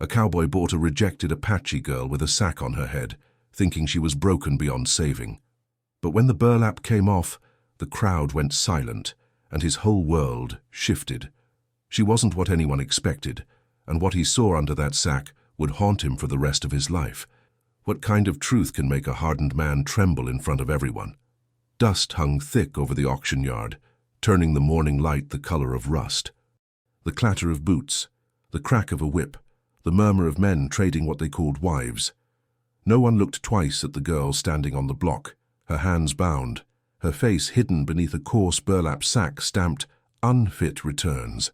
A cowboy bought a rejected Apache girl with a sack on her head, thinking she was broken beyond saving. But when the burlap came off, the crowd went silent, and his whole world shifted. She wasn't what anyone expected, and what he saw under that sack would haunt him for the rest of his life. What kind of truth can make a hardened man tremble in front of everyone? Dust hung thick over the auction yard, turning the morning light the color of rust. The clatter of boots, the crack of a whip, the murmur of men trading what they called wives. No one looked twice at the girl standing on the block, her hands bound, her face hidden beneath a coarse burlap sack stamped "Unfit Returns."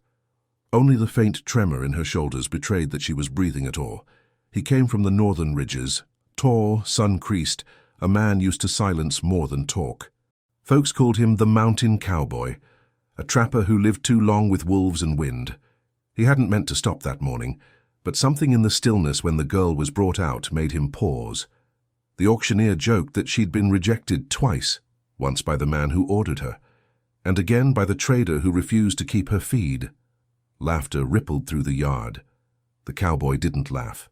Only the faint tremor in her shoulders betrayed that she was breathing at all. He came from the northern ridges, tall, sun-creased, a man used to silence more than talk. Folks called him the Mountain Cowboy, a trapper who lived too long with wolves and wind. He hadn't meant to stop that morning, but something in the stillness when the girl was brought out made him pause. The auctioneer joked that she'd been rejected twice, once by the man who ordered her, and again by the trader who refused to keep her feed. Laughter rippled through the yard. The cowboy didn't laugh.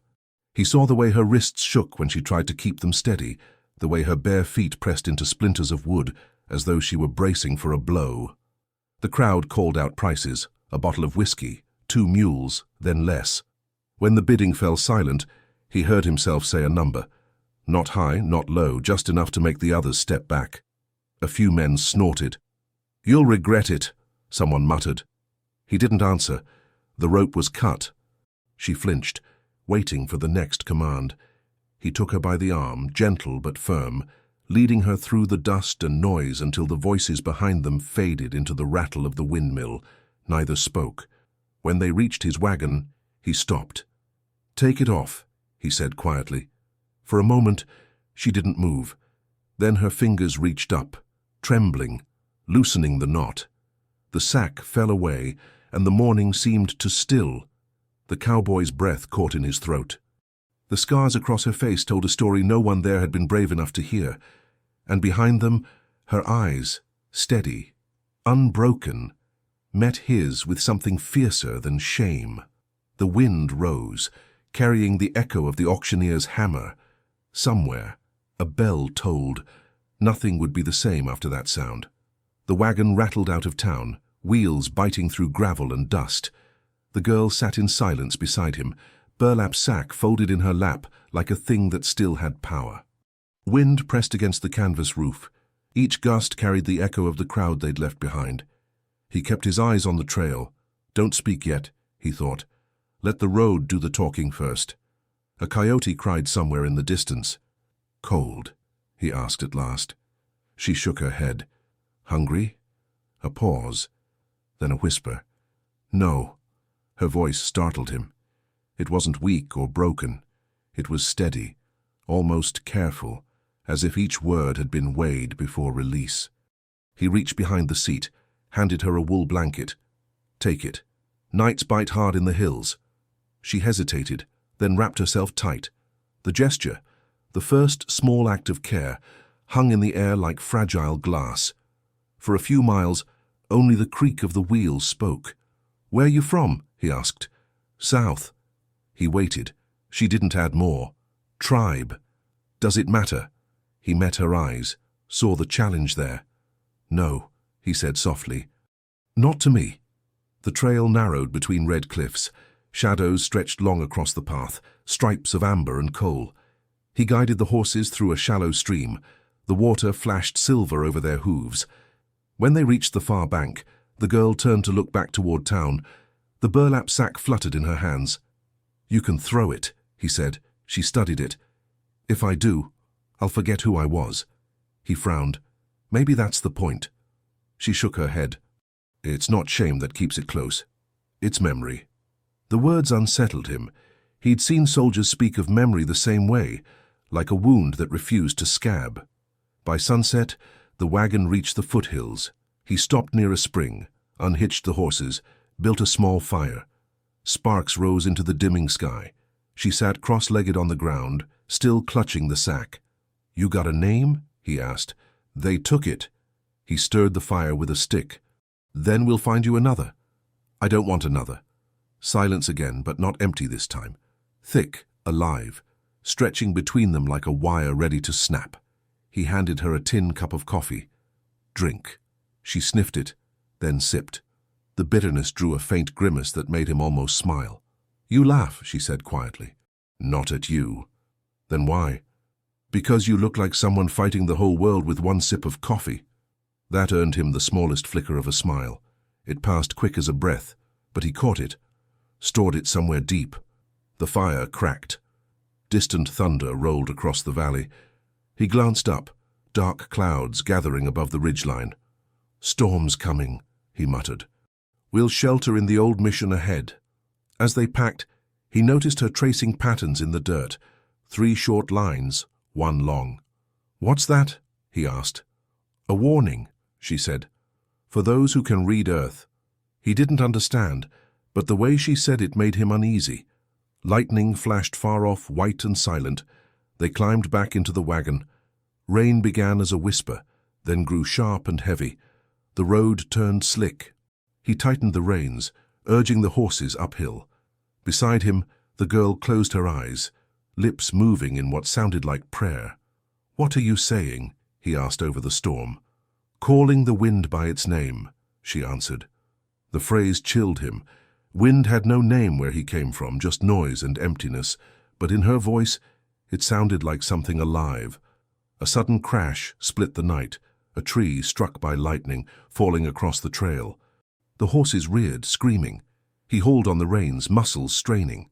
He saw the way her wrists shook when she tried to keep them steady, the way her bare feet pressed into splinters of wood as though she were bracing for a blow. The crowd called out prices, a bottle of whiskey, 2 mules, then less. When the bidding fell silent, he heard himself say a number. Not high, not low, just enough to make the others step back. A few men snorted. "You'll regret it," someone muttered. He didn't answer. The rope was cut. She flinched, waiting for the next command. He took her by the arm, gentle but firm, leading her through the dust and noise until the voices behind them faded into the rattle of the windmill. Neither spoke. When they reached his wagon, he stopped. "Take it off," he said quietly. For a moment, she didn't move. Then her fingers reached up, trembling, loosening the knot. The sack fell away, and the morning seemed to still. The cowboy's breath caught in his throat. The scars across her face told a story no one there had been brave enough to hear. And behind them, her eyes, steady, unbroken, met his with something fiercer than shame. The wind rose, carrying the echo of the auctioneer's hammer. Somewhere, a bell tolled. Nothing would be the same after that sound. The wagon rattled out of town, wheels biting through gravel and dust. The girl sat in silence beside him, burlap sack folded in her lap like a thing that still had power. Wind pressed against the canvas roof. Each gust carried the echo of the crowd they'd left behind. He kept his eyes on the trail. "Don't speak yet," he thought. "Let the road do the talking first." A coyote cried somewhere in the distance. "Cold?" he asked at last. She shook her head. "Hungry?" A pause, then a whisper. "No." Her voice startled him. It wasn't weak or broken. It was steady, almost careful, as if each word had been weighed before release. He reached behind the seat, handed her a wool blanket. "Take it. Nights bite hard in the hills." She hesitated, then wrapped herself tight. The gesture, the first small act of care, hung in the air like fragile glass. For a few miles, only the creak of the wheels spoke. "Where are you from?" he asked. "South." He waited. She didn't add more. "Tribe. Does it matter?" He met her eyes, saw the challenge there. "No," he said softly. "Not to me." The trail narrowed between red cliffs. Shadows stretched long across the path, stripes of amber and coal. He guided the horses through a shallow stream. The water flashed silver over their hooves. When they reached the far bank, the girl turned to look back toward town. The burlap sack fluttered in her hands. "You can throw it," he said. She studied it. "If I do, I'll forget who I was." He frowned. "Maybe that's the point." She shook her head. "It's not shame that keeps it close. It's memory." The words unsettled him. He'd seen soldiers speak of memory the same way, like a wound that refused to scab. By sunset, the wagon reached the foothills. He stopped near a spring, unhitched the horses, built a small fire. Sparks rose into the dimming sky. She sat cross-legged on the ground, still clutching the sack. "You got a name?" he asked. "They took it." He stirred the fire with a stick. "Then we'll find you another." "I don't want another." Silence again, but not empty this time. thick, alive, stretching between them like a wire ready to snap. He handed her a tin cup of coffee. "Drink." She sniffed it, then sipped. The bitterness drew a faint grimace that made him almost smile. "You laugh," she said quietly. "Not at you." "Then why?" "Because you look like someone fighting the whole world with one sip of coffee." That earned him the smallest flicker of a smile. It passed quick as a breath, but he caught it, stored it somewhere deep. The fire cracked. Distant thunder rolled across the valley. He glanced up, dark clouds gathering above the ridgeline. "Storm's coming," he muttered. "We'll shelter in the old mission ahead." As they packed, he noticed her tracing patterns in the dirt, 3 short lines, 1 long. "What's that?" he asked. "A warning," she said. "For those who can read Earth." He didn't understand, but the way she said it made him uneasy. Lightning flashed far off, white and silent. They climbed back into the wagon. Rain began as a whisper, then grew sharp and heavy. The road turned slick. He tightened the reins, urging the horses uphill. Beside him, the girl closed her eyes, lips moving in what sounded like prayer. "What are you saying?" he asked over the storm. "Calling the wind by its name," she answered. The phrase chilled him. Wind had no name where he came from, just noise and emptiness, but in her voice it sounded like something alive. A sudden crash split the night, a tree struck by lightning, falling across the trail. The horses reared, screaming. He hauled on the reins, muscles straining.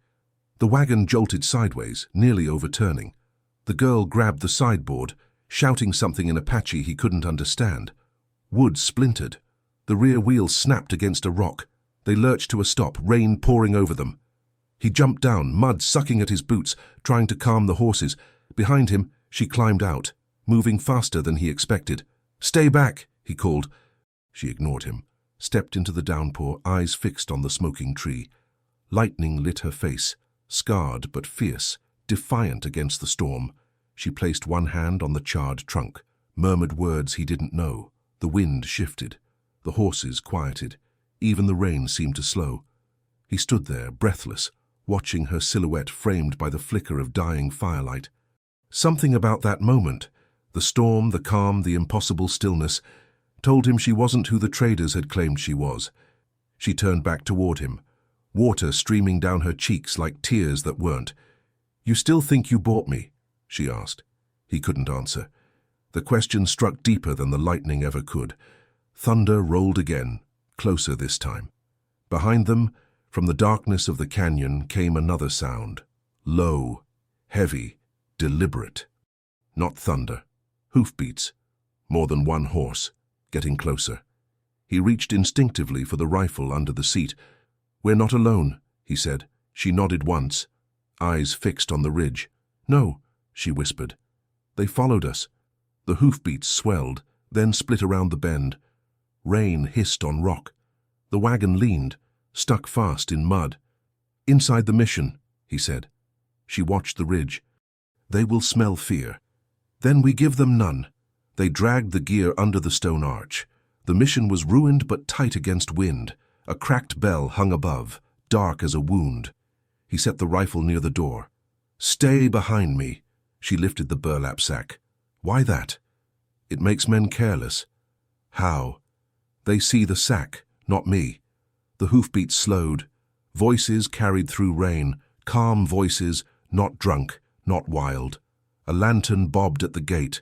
The wagon jolted sideways, nearly overturning. The girl grabbed the sideboard, shouting something in Apache he couldn't understand. Wood splintered. The rear wheels snapped against a rock. They lurched to a stop, rain pouring over them. He jumped down, mud sucking at his boots, trying to calm the horses. Behind him, she climbed out, moving faster than he expected. "Stay back," he called. She ignored him, stepped into the downpour, eyes fixed on the smoking tree. Lightning lit her face, scarred but fierce, defiant against the storm. She placed one hand on the charred trunk, murmured words he didn't know. The wind shifted. The horses quieted. Even the rain seemed to slow. He stood there, breathless, watching her silhouette framed by the flicker of dying firelight. Something about that moment, the storm, the calm, the impossible stillness, told him she wasn't who the traders had claimed she was. She turned back toward him, water streaming down her cheeks like tears that weren't. "You still think you bought me?" she asked. He couldn't answer. The question struck deeper than the lightning ever could. Thunder rolled again, closer this time. Behind them, from the darkness of the canyon, came another sound. Low, heavy, deliberate. Not thunder. Hoofbeats. More than one horse, getting closer. He reached instinctively for the rifle under the seat. "We're not alone," he said. She nodded once, eyes fixed on the ridge. "No," she whispered. "They followed us." The hoofbeats swelled, then split around the bend. Rain hissed on rock. The wagon leaned, stuck fast in mud. "Inside the mission," he said. She watched the ridge. "They will smell fear. Then we give them none." They dragged the gear under the stone arch. The mission was ruined but tight against wind. A cracked bell hung above, dark as a wound. He set the rifle near the door. "Stay behind me." She lifted the burlap sack. "Why that?" "It makes men careless." "How?" "They see the sack, not me." The hoofbeats slowed. Voices carried through rain, calm voices, not drunk, not wild. A lantern bobbed at the gate.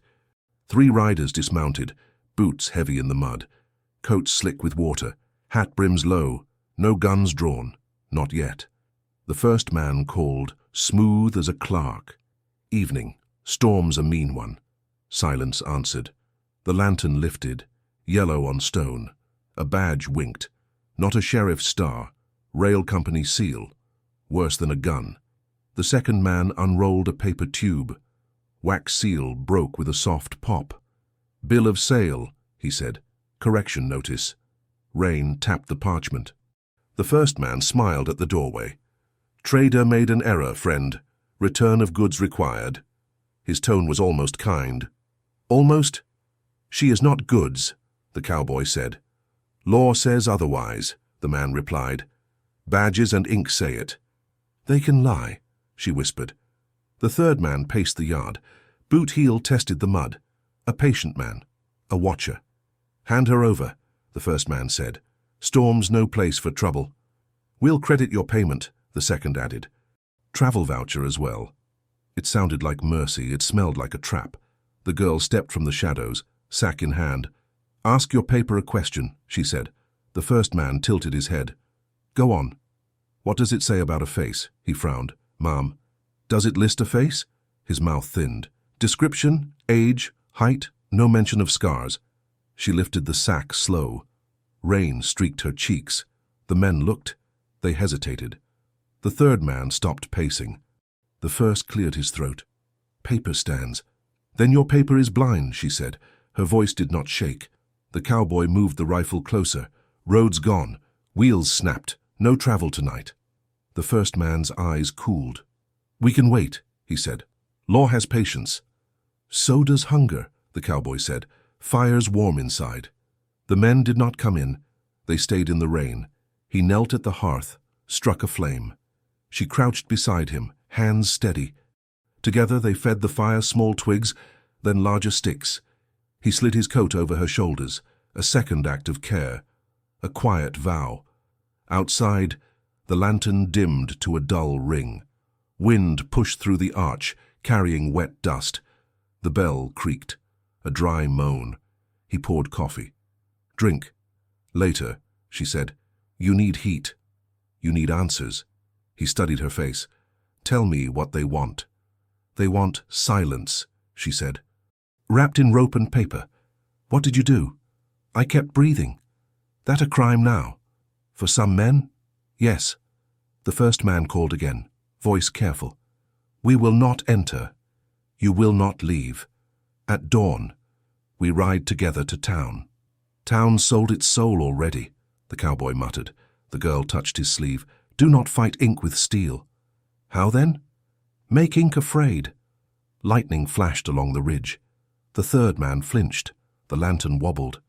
3 riders dismounted, boots heavy in the mud, coats slick with water, hat brims low, no guns drawn, not yet. The first man called, smooth as a clerk. "Evening. Storm's a mean one." Silence answered. The lantern lifted, yellow on stone. A badge winked. Not a sheriff's star, rail company seal. Worse than a gun. The second man unrolled a paper tube. Wax seal broke with a soft pop. "Bill of sale," he said. "Correction notice." Rain tapped the parchment. The first man smiled at the doorway. "Trader made an error, friend. Return of goods required." His tone was almost kind. "Almost?" "She is not goods," the cowboy said. "Law says otherwise," the man replied. "Badges and ink say it." "They can lie." she whispered. The third man paced the yard. Boot heel tested the mud. A patient man. A watcher. Hand her over, the first man said. Storm's no place for trouble. We'll credit your payment, the second added. Travel voucher as well. It sounded like mercy. It smelled like a trap. The girl stepped from the shadows, sack in hand. Ask your paper a question, she said. The first man tilted his head. Go on. What does it say about a face? He frowned. Ma'am. Does it list a face? His mouth thinned. Description, age, height, no mention of scars. She lifted the sack slow. Rain streaked her cheeks. The men looked. They hesitated. The third man stopped pacing. The first cleared his throat. Paper stands. Then your paper is blind, she said. Her voice did not shake. The cowboy moved the rifle closer. Roads gone. Wheels snapped. No travel tonight. The first man's eyes cooled. We can wait, he said. Law has patience. So does hunger, the cowboy said. Fire's warm inside. The men did not come in. They stayed in the rain. He knelt at the hearth, struck a flame. She crouched beside him, hands steady. Together they fed the fire small twigs, then larger sticks. He slid his coat over her shoulders, a second act of care, a quiet vow. Outside, the lantern dimmed to a dull ring. Wind pushed through the arch, carrying wet dust. The bell creaked, a dry moan. He poured coffee. Drink. Later, she said. You need heat. You need answers. He studied her face. Tell me what they want. They want silence, she said. Wrapped in rope and paper. What did you do? I kept breathing. That a crime now? For some men? Yes. The first man called again, voice careful. We will not enter. You will not leave. At dawn, we ride together to town. Town sold its soul already, the cowboy muttered. The girl touched his sleeve. Do not fight ink with steel. How then? Make ink afraid. Lightning flashed along the ridge. The third man flinched. The lantern wobbled.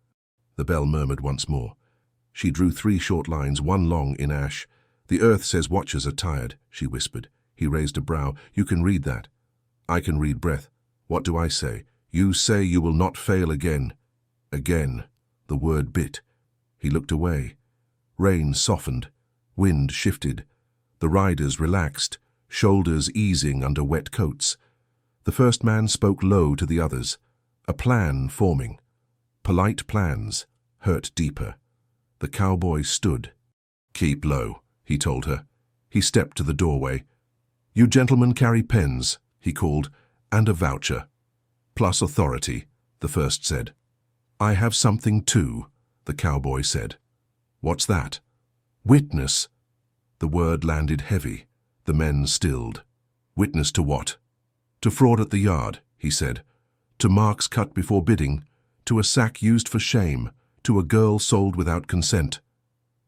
The bell murmured once more. She drew 3 short lines, one long in ash. The earth says watchers are tired, she whispered. He raised a brow. You can read that. I can read breath. What do I say? You say you will not fail again. Again. The word bit. He looked away. Rain softened. Wind shifted. The riders relaxed, shoulders easing under wet coats. The first man spoke low to the others. A plan forming. Polite plans hurt deeper. The cowboy stood. Keep low, he told her. He stepped to the doorway. You gentlemen carry pens, he called, and a voucher. Plus authority, the first said. I have something too, the cowboy said. What's that? Witness. The word landed heavy. The men stilled. Witness to what? To fraud at the yard, he said. To marks cut before bidding. To a sack used for shame. To a girl sold without consent.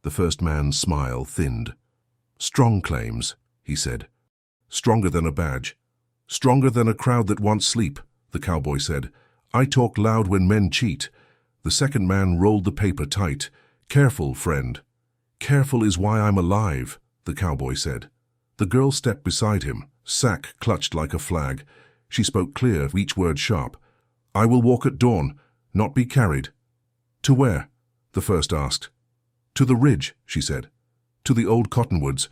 The first man's smile thinned. Strong claims, he said. Stronger than a badge. Stronger than a crowd that wants sleep, the cowboy said. I talk loud when men cheat. The second man rolled the paper tight. Careful, friend. Careful is why I'm alive, the cowboy said. The girl stepped beside him, sack clutched like a flag. She spoke clear, each word sharp. I will walk at dawn, not be carried. To where? The first asked. To the ridge, she said. To the old cottonwoods,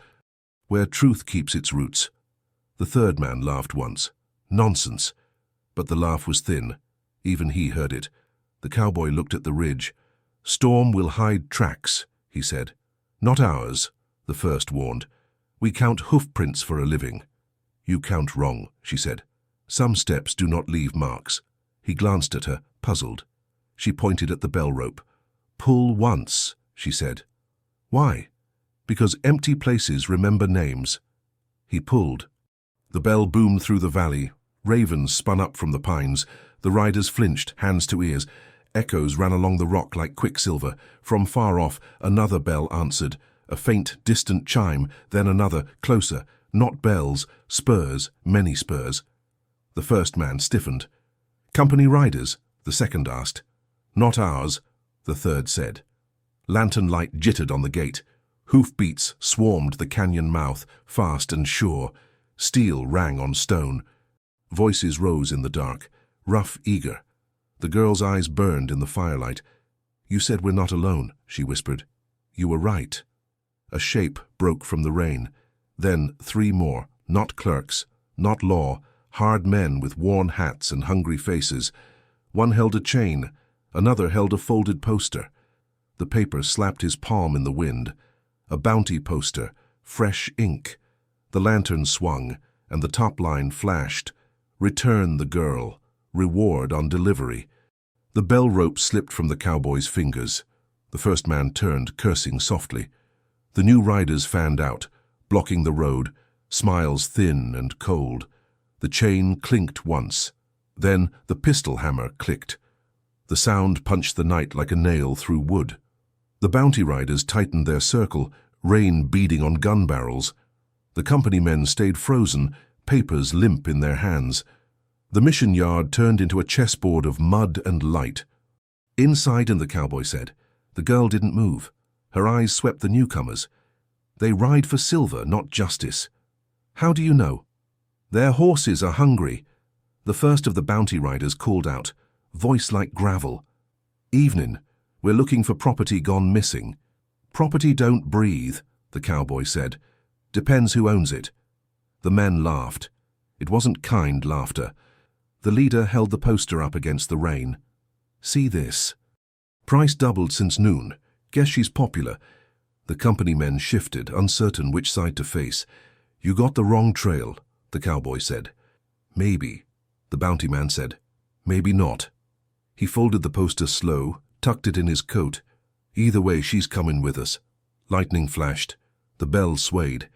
where truth keeps its roots. The third man laughed once. Nonsense. But the laugh was thin. Even he heard it. The cowboy looked at the ridge. Storm will hide tracks, he said. Not ours, the first warned. We count hoof prints for a living. You count wrong, she said. Some steps do not leave marks. He glanced at her, puzzled. She pointed at the bell rope. Pull once, she said. Why? Because empty places remember names. He pulled. The bell boomed through the valley. Ravens spun up from the pines. The riders flinched, hands to ears. Echoes ran along the rock like quicksilver. From far off, another bell answered. A faint, distant chime, then another, closer. Not bells, spurs, many spurs. The first man stiffened. Company riders, the second asked. Not ours, the third said. Lantern light jittered on the gate. Hoofbeats swarmed the canyon mouth, fast and sure. Steel rang on stone. Voices rose in the dark, rough, eager. The girl's eyes burned in the firelight. "You said we're not alone," she whispered. "You were right." A shape broke from the rain. Then 3 more, not clerks, not law, hard men with worn hats and hungry faces. One held a chain, another held a folded poster. The paper slapped his palm in the wind. A bounty poster, fresh ink. The lantern swung, and the top line flashed. "Return the girl. Reward on delivery." The bell rope slipped from the cowboy's fingers. The first man turned, cursing softly. The new riders fanned out, blocking the road, smiles thin and cold. The chain clinked once. Then the pistol hammer clicked. The sound punched the night like a nail through wood. The bounty riders tightened their circle, rain beading on gun barrels. The company men stayed frozen, papers limp in their hands. The mission yard turned into a chessboard of mud and light. "Inside," the cowboy said. The girl didn't move. Her eyes swept the newcomers. "They ride for silver, not justice." "How do you know?" "Their horses are hungry." The first of the bounty riders called out, voice like gravel. "Evening. We're looking for property gone missing." "Property don't breathe," the cowboy said. "Depends who owns it." The men laughed. It wasn't kind laughter. The leader held the poster up against the rain. "See this. Price doubled since noon. Guess she's popular." The company men shifted, uncertain which side to face. "You got the wrong trail," the cowboy said. "Maybe," the bounty man said. "Maybe not." He folded the poster slow, tucked it in his coat. "Either way, she's coming with us." Lightning flashed. The bell swayed.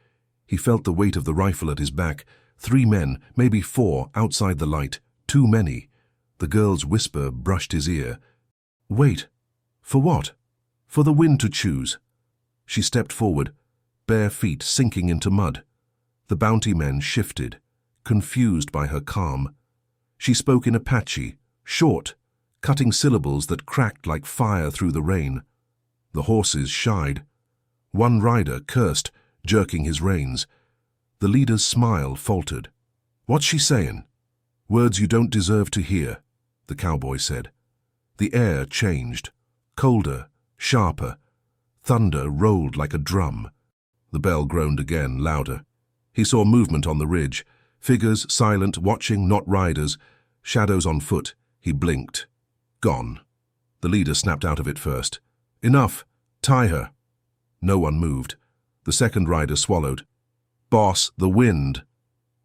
He felt the weight of the rifle at his back. 3 men, maybe 4, outside the light. Too many. The girl's whisper brushed his ear. "Wait. For what?" "For the wind to choose." She stepped forward, bare feet sinking into mud. The bounty men shifted, confused by her calm. She spoke in Apache, short, cutting syllables that cracked like fire through the rain. The horses shied. One rider cursed, jerking his reins. The leader's smile faltered. "What's she saying?" "Words you don't deserve to hear," the cowboy said. The air changed, colder, sharper. Thunder rolled like a drum. The bell groaned again, louder. He saw movement on the ridge. Figures, silent, watching, not riders. Shadows on foot. He blinked. Gone. The leader snapped out of it first. "Enough. Tie her." No one moved. The second rider swallowed. "Boss, the wind."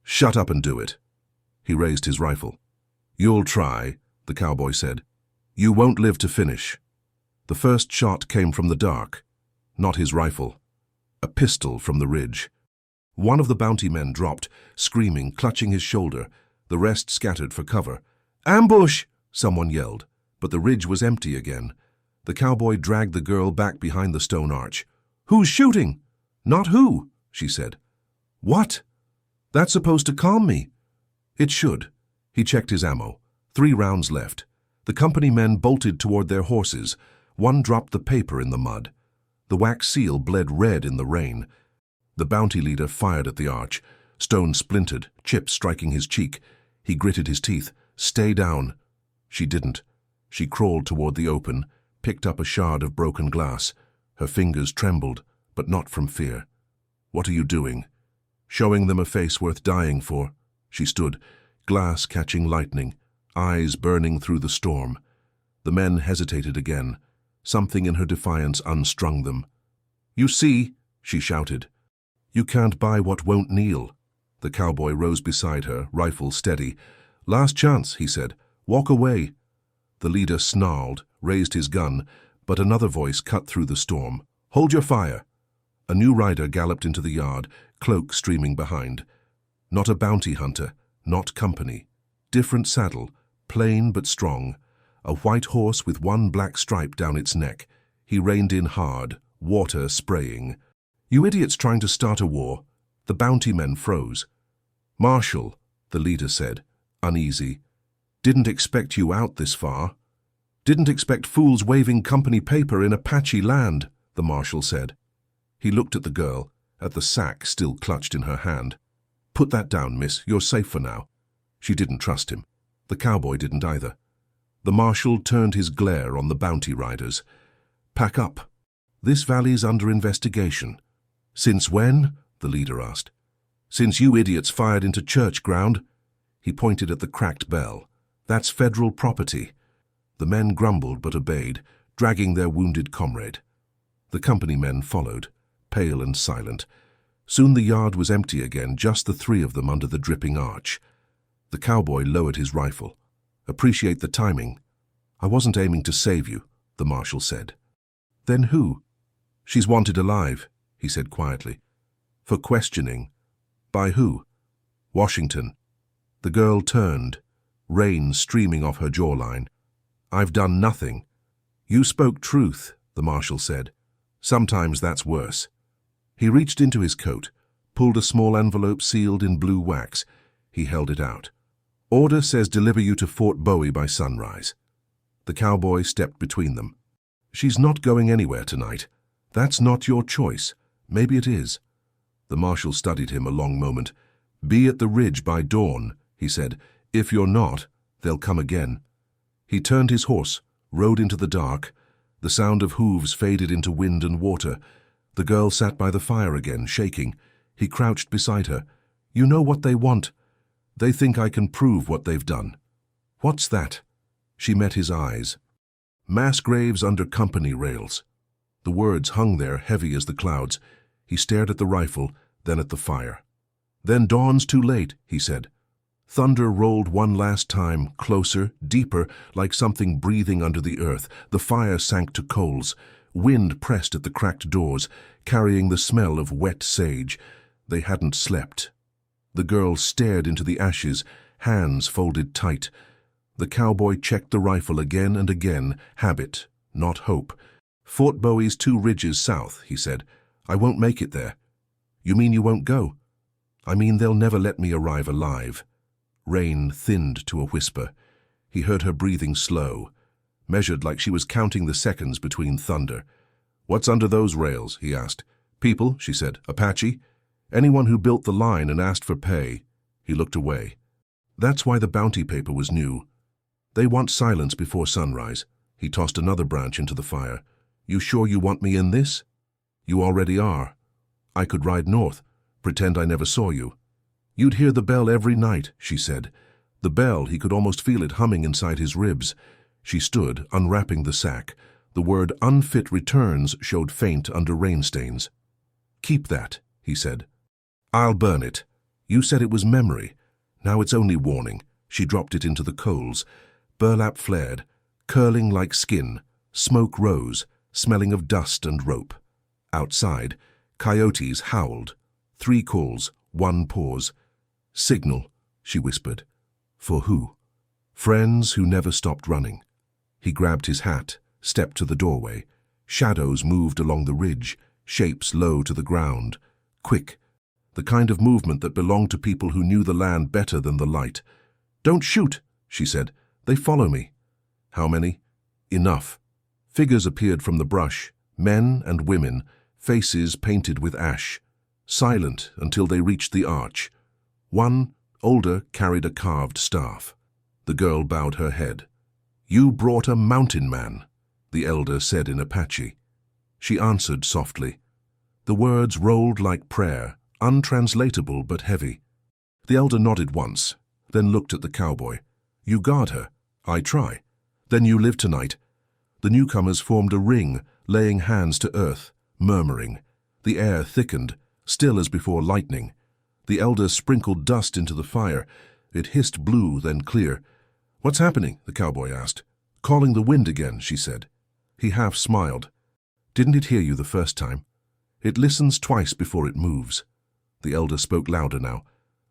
"Shut up and do it." He raised his rifle. "You'll try," the cowboy said. "You won't live to finish." The first shot came from the dark. Not his rifle. A pistol from the ridge. One of the bounty men dropped, screaming, clutching his shoulder. The rest scattered for cover. "Ambush!" someone yelled, but the ridge was empty again. The cowboy dragged the girl back behind the stone arch. "Who's shooting?" "Not who," she said. "What?" "That's supposed to calm me." It should. He checked his ammo. 3 rounds left. The company men bolted toward their horses. One dropped the paper in the mud. The wax seal bled red in the rain. The bounty leader fired at the arch. Stone splintered, chips striking his cheek. He gritted his teeth. "Stay down." She didn't. She crawled toward the open, picked up a shard of broken glass. Her fingers trembled, but not from fear. "What are you doing?" "Showing them a face worth dying for." She stood, glass catching lightning, eyes burning through the storm. The men hesitated again. Something in her defiance unstrung them. "You see," she shouted. "You can't buy what won't kneel." The cowboy rose beside her, rifle steady. "Last chance," he said. "Walk away." The leader snarled, raised his gun, but another voice cut through the storm. "Hold your fire." A new rider galloped into the yard, cloak streaming behind. Not a bounty hunter, not company. Different saddle, plain but strong. A white horse with one black stripe down its neck. He reined in hard, water spraying. "You idiots trying to start a war." The bounty men froze. "Marshal," the leader said, uneasy. "Didn't expect you out this far." "Didn't expect fools waving company paper in Apache land," the marshal said. He looked at the girl, at the sack still clutched in her hand. Put that down, miss. You're safe for now. She didn't trust him. The cowboy didn't either. The marshal turned his glare on the bounty riders. Pack up. This valley's under investigation. Since when? The leader asked. Since you idiots fired into church ground. He pointed at the cracked bell. That's federal property. The men grumbled but obeyed, dragging their wounded comrade. The company men followed, pale and silent. Soon the yard was empty again, just the three of them under the dripping arch. The cowboy lowered his rifle. Appreciate the timing. I wasn't aiming to save you, the marshal said. Then who? She's wanted alive, he said quietly. For questioning. By who? Washington. The girl turned, rain streaming off her jawline. I've done nothing. You spoke truth, the marshal said. Sometimes that's worse. He reached into his coat, pulled a small envelope sealed in blue wax. He held it out. Order says deliver you to Fort Bowie by sunrise. The cowboy stepped between them. She's not going anywhere tonight. That's not your choice. Maybe it is. The marshal studied him a long moment. Be at the ridge by dawn, he said. If you're not, they'll come again. He turned his horse, rode into the dark. The sound of hooves faded into wind and water. The girl sat by the fire again, shaking. He crouched beside her. You know what they want. They think I can prove what they've done. What's that? She met his eyes. Mass graves under company rails. The words hung there, heavy as the clouds. He stared at the rifle, then at the fire. Then dawn's too late, he said. Thunder rolled one last time, closer, deeper, like something breathing under the earth. The fire sank to coals. Wind pressed at the cracked doors, carrying the smell of wet sage. They hadn't slept. The girl stared into the ashes, hands folded tight. The cowboy checked the rifle again and again, habit, not hope. Fort Bowie's 2 ridges south, he said. I won't make it there. You mean you won't go? I mean they'll never let me arrive alive. Rain thinned to a whisper. He heard her breathing slow, measured like she was counting the seconds between thunder. What's under those rails? He asked. People, she said. Apache? Anyone who built the line and asked for pay. He looked away. That's why the bounty paper was new. They want silence before sunrise. He tossed another branch into the fire. You sure you want me in this? You already are. I could ride north, pretend I never saw you. You'd hear the bell every night, she said. The bell, he could almost feel it humming inside his ribs. She stood, unwrapping the sack. The word unfit returns showed faint under rain stains. Keep that, he said. I'll burn it. You said it was memory. Now it's only warning. She dropped it into the coals. Burlap flared, curling like skin. Smoke rose, smelling of dust and rope. Outside, coyotes howled. 3 calls, 1 pause. Signal, she whispered. For who? Friends who never stopped running. He grabbed his hat, stepped to the doorway. Shadows moved along the ridge, shapes low to the ground. Quick, the kind of movement that belonged to people who knew the land better than the light. Don't shoot, she said. They follow me. How many? Enough. Figures appeared from the brush, men and women, faces painted with ash. Silent until they reached the arch. One, older, carried a carved staff. The girl bowed her head. You brought a mountain man, the elder said in Apache. She answered softly. The words rolled like prayer, untranslatable but heavy. The elder nodded once, then looked at the cowboy. You guard her. I try. Then you live tonight. The newcomers formed a ring, laying hands to earth, murmuring. The air thickened, still as before lightning. The elder sprinkled dust into the fire. It hissed blue, then clear. What's happening? The cowboy asked. Calling the wind again, she said. He half smiled. Didn't it hear you the first time? It listens twice before it moves. The elder spoke louder now.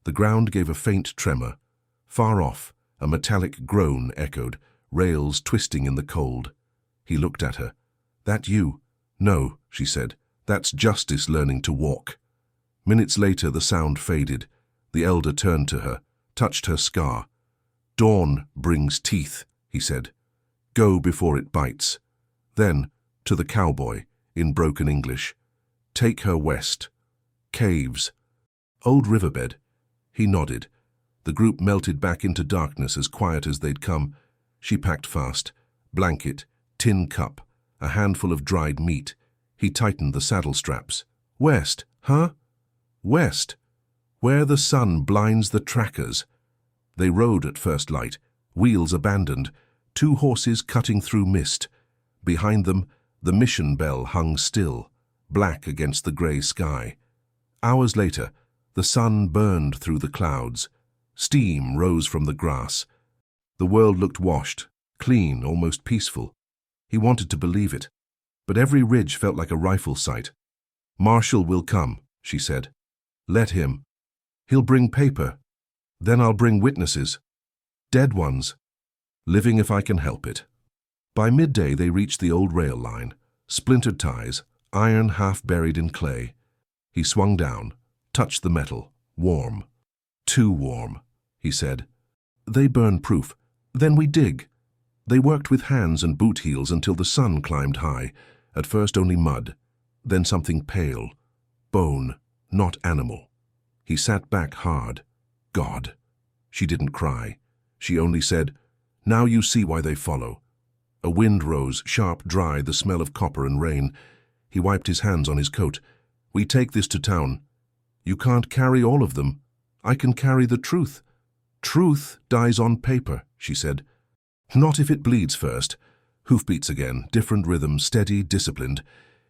The ground gave a faint tremor. Far off, a metallic groan echoed, rails twisting in the cold. He looked at her. That you? No, she said. That's justice learning to walk. Minutes later, the sound faded. The elder turned to her, touched her scar. Dawn brings teeth, he said. Go before it bites. Then, to the cowboy, in broken English. Take her west. Caves. Old riverbed. He nodded. The group melted back into darkness as quiet as they'd come. She packed fast. Blanket, tin cup, a handful of dried meat. He tightened the saddle straps. West, huh? West, where the sun blinds the trackers. They rode at first light, wheels abandoned, 2 horses cutting through mist. Behind them, the mission bell hung still, black against the grey sky. Hours later, the sun burned through the clouds. Steam rose from the grass. The world looked washed, clean, almost peaceful. He wanted to believe it, but every ridge felt like a rifle sight. "Marshall will come," she said. "Let him. He'll bring paper. Then I'll bring witnesses. Dead ones. Living if I can help it." By midday they reached the old rail line. Splintered ties, iron half buried in clay. He swung down, touched the metal. Warm. Too warm, he said. "They burn proof. Then we dig." They worked with hands and boot heels until the sun climbed high. At first only mud, then something pale. Bone, not animal. He sat back hard. God. She didn't cry. She only said, "Now you see why they follow." A wind rose, sharp, dry, the smell of copper and rain. He wiped his hands on his coat. "We take this to town. You can't carry all of them. I can carry the truth." "Truth dies on paper," she said. "Not if it bleeds first." Hoofbeats again, different rhythm, steady, disciplined.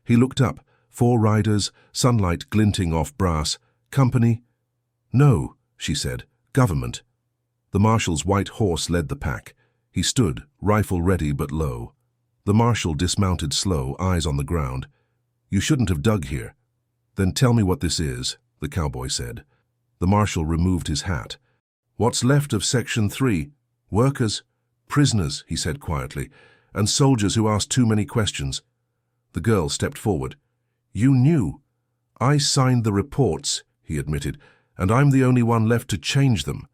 He looked up. 4 riders, sunlight glinting off brass. "Company?" "No," she said. "Government." The marshal's white horse led the pack. He stood, rifle ready but low. The marshal dismounted slow, eyes on the ground. "You shouldn't have dug here." "Then tell me what this is," the cowboy said. The marshal removed his hat. "What's left of Section 3? Workers, prisoners," he said quietly, "and soldiers who asked too many questions." The girl stepped forward. "You knew." "I signed the reports," he admitted, "and I'm the only one left to change them."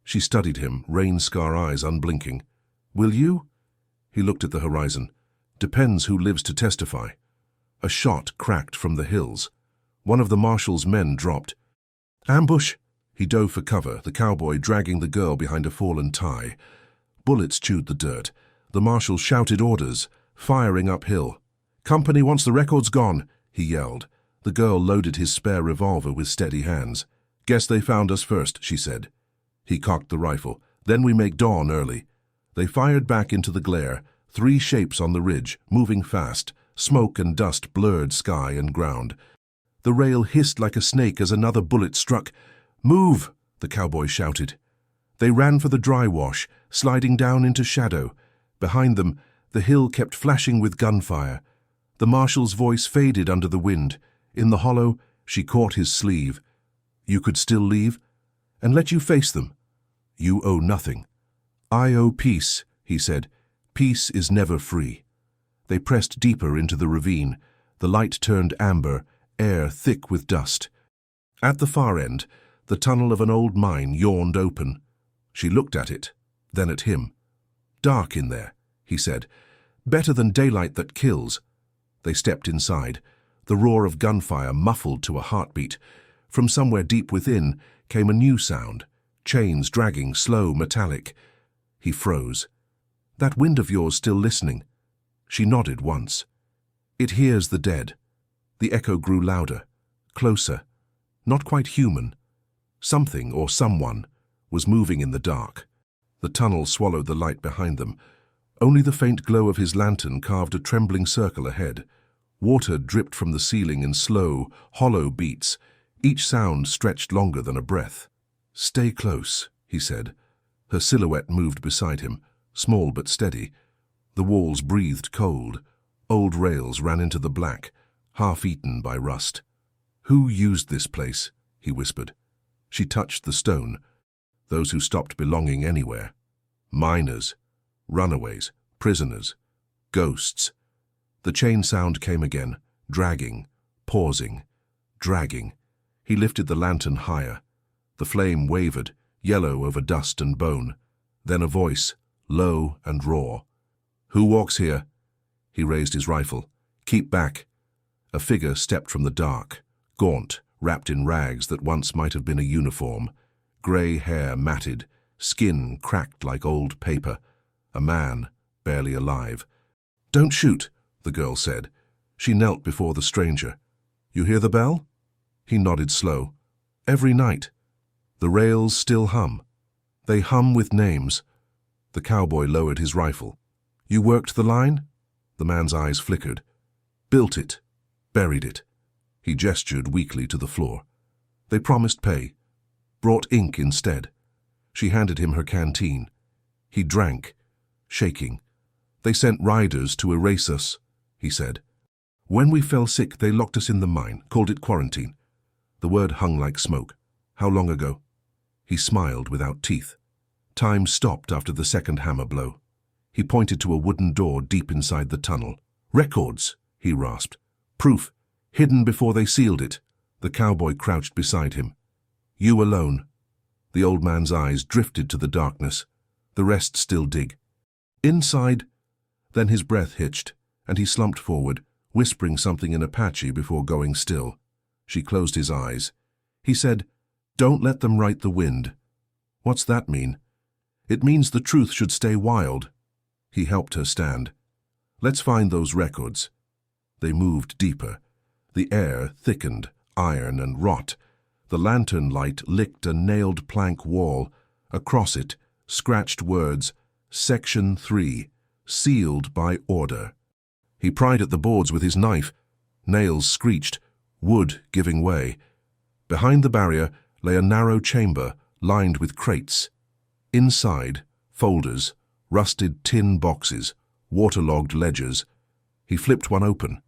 She studied him, rain-scar eyes unblinking. "Will you?" He looked at the horizon. "Depends who lives to testify." A shot cracked from the hills. One of the marshal's men dropped. "Ambush!" He dove for cover, the cowboy dragging the girl behind a fallen tie. Bullets chewed the dirt. The marshal shouted orders, firing uphill. "Company wants the records gone," he yelled. The girl loaded his spare revolver with steady hands. "Guess they found us first," she said. He cocked the rifle. "Then we make dawn early." They fired back into the glare, 3 shapes on the ridge, moving fast. Smoke and dust blurred sky and ground. The rail hissed like a snake as another bullet struck. "Move!" the cowboy shouted. They ran for the dry wash, sliding down into shadow. Behind them, the hill kept flashing with gunfire. The marshal's voice faded under the wind. In the hollow, she caught his sleeve. "You could still leave? And let you face them? You owe nothing." "I owe peace," he said. "Peace is never free." They pressed deeper into the ravine. The light turned amber, air thick with dust. At the far end, the tunnel of an old mine yawned open. She looked at it, then at him. "Dark in there," he said. "Better than daylight that kills." They stepped inside. The roar of gunfire muffled to a heartbeat. From somewhere deep within came a new sound. Chains dragging, slow, metallic. He froze. "That wind of yours still listening?" She nodded once. "It hears the dead." The echo grew louder, closer, not quite human. Something or someone was moving in the dark. The tunnel swallowed the light behind them. Only the faint glow of his lantern carved a trembling circle ahead. Water dripped from the ceiling in slow, hollow beats. Each sound stretched longer than a breath. "Stay close," he said. Her silhouette moved beside him, small but steady. The walls breathed cold. Old rails ran into the black, half-eaten by rust. "Who used this place?" he whispered. She touched the stone. Those who stopped belonging anywhere. Miners, runaways, prisoners, ghosts. The chain sound came again, dragging, pausing, dragging. He lifted the lantern higher. The flame wavered, yellow over dust and bone. Then a voice, low and raw. "Who walks here?" He raised his rifle. "Keep back." A figure stepped from the dark, gaunt, wrapped in rags that once might have been a uniform. Grey hair matted, skin cracked like old paper. A man, barely alive. "Don't shoot," the girl said. She knelt before the stranger. "You hear the bell?" He nodded slow. "Every night. The rails still hum. They hum with names." The cowboy lowered his rifle. "You worked the line?" The man's eyes flickered. "Built it. Buried it." He gestured weakly to the floor. "They promised pay. Brought ink instead." She handed him her canteen. He drank, shaking. "They sent riders to erase us," he said. "When we fell sick, they locked us in the mine, called it quarantine." The word hung like smoke. "How long ago?" He smiled without teeth. Time stopped after the second hammer blow. He pointed to a wooden door deep inside the tunnel. "Records," he rasped. "Proof, hidden before they sealed it." The cowboy crouched beside him. "You alone." The old man's eyes drifted to the darkness. "The rest still dig." "Inside." Then his breath hitched, and he slumped forward, whispering something in Apache before going still. She closed his eyes. He said, "Don't let them write the wind." "What's that mean?" "It means the truth should stay wild." He helped her stand. "Let's find those records." They moved deeper. The air thickened, iron and rot. The lantern light licked a nailed plank wall. Across it, scratched words, "Section 3, sealed by order." He pried at the boards with his knife. Nails screeched, wood giving way. Behind the barrier lay a narrow chamber lined with crates. Inside, folders, rusted tin boxes, waterlogged ledgers. He flipped one open.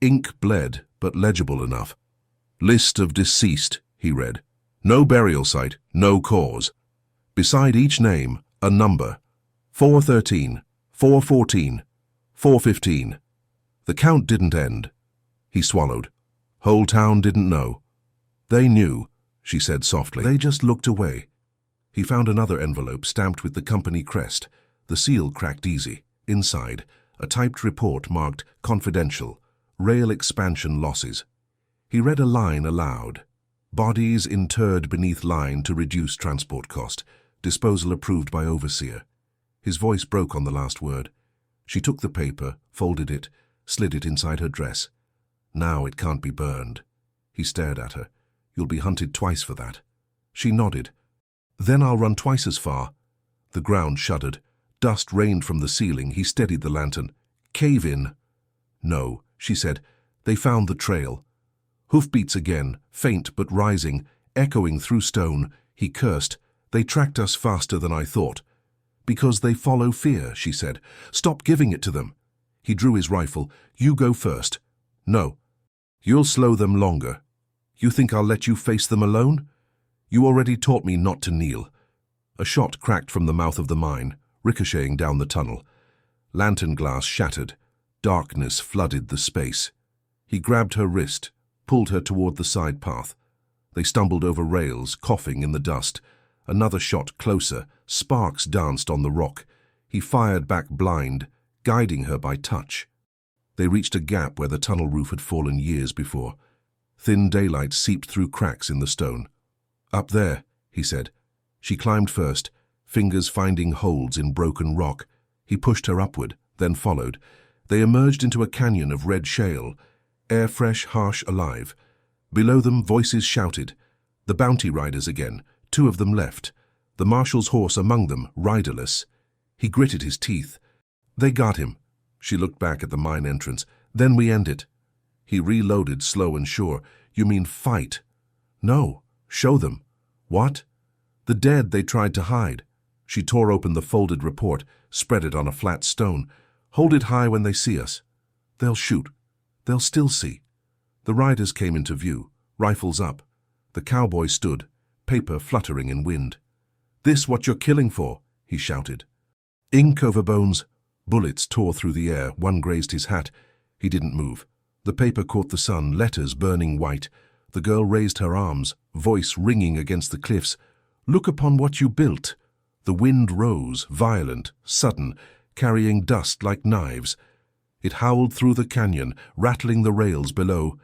Ink bled, but legible enough. "List of deceased," he read. "No burial site, no cause." Beside each name, a number. 413, 414, 415. The count didn't end. He swallowed. Whole town didn't know. "They knew," she said softly. "They just looked away." He found another envelope stamped with the company crest. The seal cracked easy. Inside, a typed report marked "Confidential. Rail expansion losses." He read a line aloud. "Bodies interred beneath line to reduce transport cost. Disposal approved by overseer." His voice broke on the last word. She took the paper, folded it, slid it inside her dress. "Now it can't be burned." He stared at her. "You'll be hunted twice for that." She nodded. "Then I'll run twice as far." The ground shuddered. Dust rained from the ceiling. He steadied the lantern. "Cave in." "No," she said. "They found the trail." Hoofbeats again, faint but rising, echoing through stone. He cursed. "They tracked us faster than I thought." "Because they follow fear," she said. "Stop giving it to them." He drew his rifle. "You go first." "No. You'll slow them longer." "You think I'll let you face them alone?" "You already taught me not to kneel." A shot cracked from the mouth of the mine, ricocheting down the tunnel. Lantern glass shattered. Darkness flooded the space. He grabbed her wrist, pulled her toward the side path. They stumbled over rails, coughing in the dust. Another shot closer. Sparks danced on the rock. He fired back blind, guiding her by touch. They reached a gap where the tunnel roof had fallen years before. Thin daylight seeped through cracks in the stone. "Up there," he said. She climbed first, fingers finding holds in broken rock. He pushed her upward, then followed. They emerged into a canyon of red shale, air fresh, harsh, alive. Below them, voices shouted. The bounty riders again, 2 of them left. The marshal's horse among them, riderless. He gritted his teeth. "They got him." She looked back at the mine entrance. "Then we end it." He reloaded, slow and sure. "You mean fight?" "No. Show them." "What?" "The dead they tried to hide." She tore open the folded report, spread it on a flat stone. "Hold it high when they see us." "They'll shoot. They'll still see." The riders came into view, rifles up. The cowboy stood, paper fluttering in wind. "This what you're killing for?" he shouted. Ink over bones. Bullets tore through the air. One grazed his hat. He didn't move. The paper caught the sun, letters burning white. The girl raised her arms, voice ringing against the cliffs. "Look upon what you built." The wind rose, violent, sudden, carrying dust like knives. It howled through the canyon, rattling the rails below.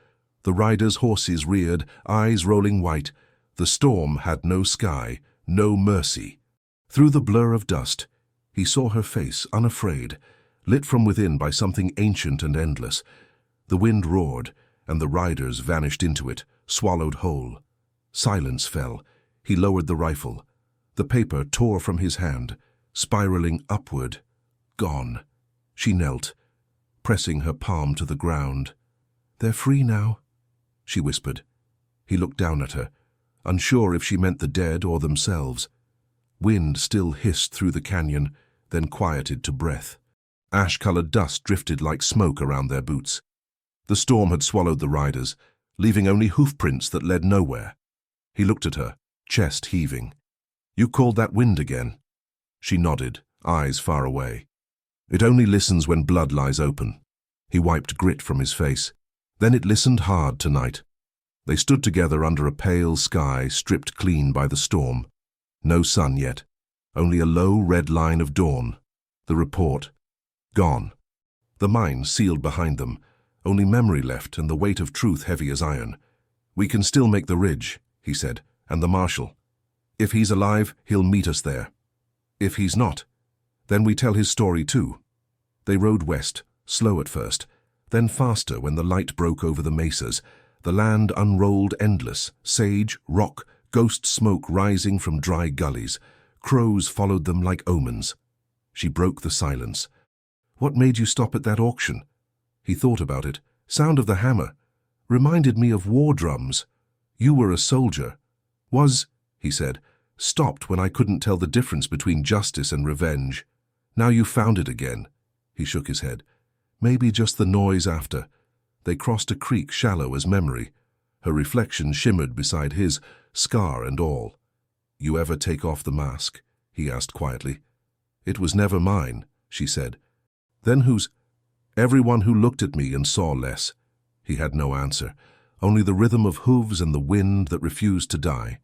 The riders' horses reared, eyes rolling white. The storm had no sky, no mercy. Through the blur of dust, he saw her face, unafraid, lit from within by something ancient and endless. The wind roared, and the riders vanished into it, swallowed whole. Silence fell. He lowered the rifle. The paper tore from his hand, spiraling upward. Gone. She knelt, pressing her palm to the ground. "They're free now," she whispered. He looked down at her, unsure if she meant the dead or themselves. Wind still hissed through the canyon, then quieted to breath. Ash-colored dust drifted like smoke around their boots. The storm had swallowed the riders, leaving only hoofprints that led nowhere. He looked at her, chest heaving. "You called that wind again?" She nodded, eyes far away. "It only listens when blood lies open." He wiped grit from his face. Then it listened hard tonight. They stood together under a pale sky stripped clean by the storm. No sun yet, only a low red line of dawn. The report. Gone. The mine sealed behind them, only memory left and the weight of truth heavy as iron. "We can still make the ridge," he said, "and the marshal. If he's alive, he'll meet us there. If he's not, then we tell his story too." They rode west, slow at first, then faster when the light broke over the mesas. The land unrolled endless, sage, rock, ghost smoke rising from dry gullies. Crows followed them like omens. She broke the silence. "What made you stop at that auction?" He thought about it. "Sound of the hammer. Reminded me of war drums. You were a soldier." "Was," he said, "stopped when I couldn't tell the difference between justice and revenge. Now you found it again." He shook his head. "Maybe just the noise after." They crossed a creek shallow as memory. Her reflection shimmered beside his, scar and all. "You ever take off the mask?" he asked quietly. "It was never mine," she said. "Then whose?" "Everyone who looked at me and saw less." He had no answer, only the rhythm of hooves and the wind that refused to die.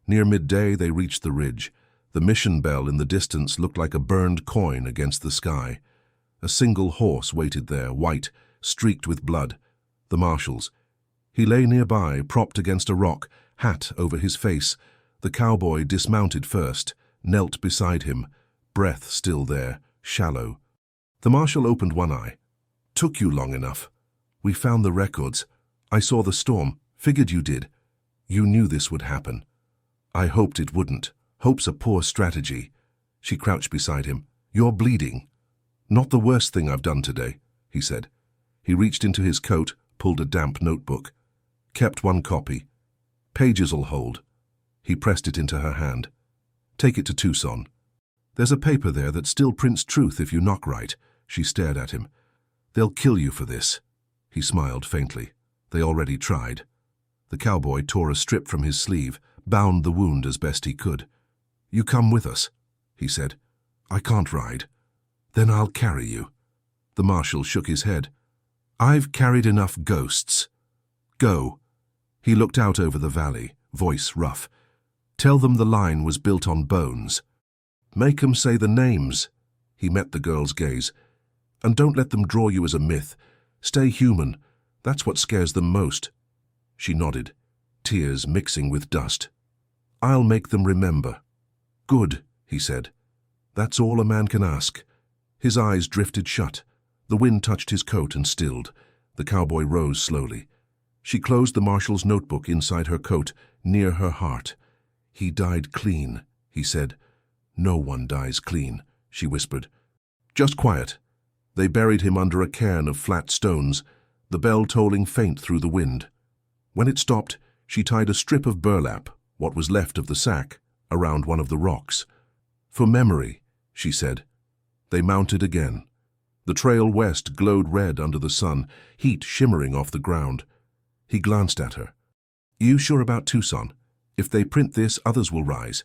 Near midday they reached the ridge. The mission bell in the distance looked like a burned coin against the sky. A single horse waited there, white, streaked with blood. The marshal's. He lay nearby, propped against a rock, hat over his face. The cowboy dismounted first, knelt beside him, breath still there, shallow. The marshal opened one eye. "Took you long enough. We found the records. I saw the storm, figured you did. You knew this would happen. I hoped it wouldn't. Hope's a poor strategy." She crouched beside him. "You're bleeding." "Not the worst thing I've done today," he said. He reached into his coat, pulled a damp notebook. "Kept one copy. Pages'll hold." He pressed it into her hand. "Take it to Tucson. There's a paper there that still prints truth if you knock right." She stared at him. "They'll kill you for this." He smiled faintly. "They already tried." The cowboy tore a strip from his sleeve, bound the wound as best he could. "You come with us," he said. "I can't ride." "Then I'll carry you." The marshal shook his head. "I've carried enough ghosts. Go." He looked out over the valley, voice rough. "Tell them the line was built on bones. Make 'em say the names." He met the girl's gaze. "And don't let them draw you as a myth. Stay human. That's what scares them most." She nodded, tears mixing with dust. "I'll make them remember." "Good," he said. "That's all a man can ask." His eyes drifted shut. The wind touched his coat and stilled. The cowboy rose slowly. She closed the marshal's notebook inside her coat, near her heart. "He died clean," he said. "No one dies clean," she whispered. "Just quiet." They buried him under a cairn of flat stones, the bell tolling faint through the wind. When it stopped, she tied a strip of burlap, what was left of the sack, around one of the rocks. "For memory," she said. They mounted again. The trail west glowed red under the sun, heat shimmering off the ground. He glanced at her. "You sure about Tucson? If they print this, others will rise.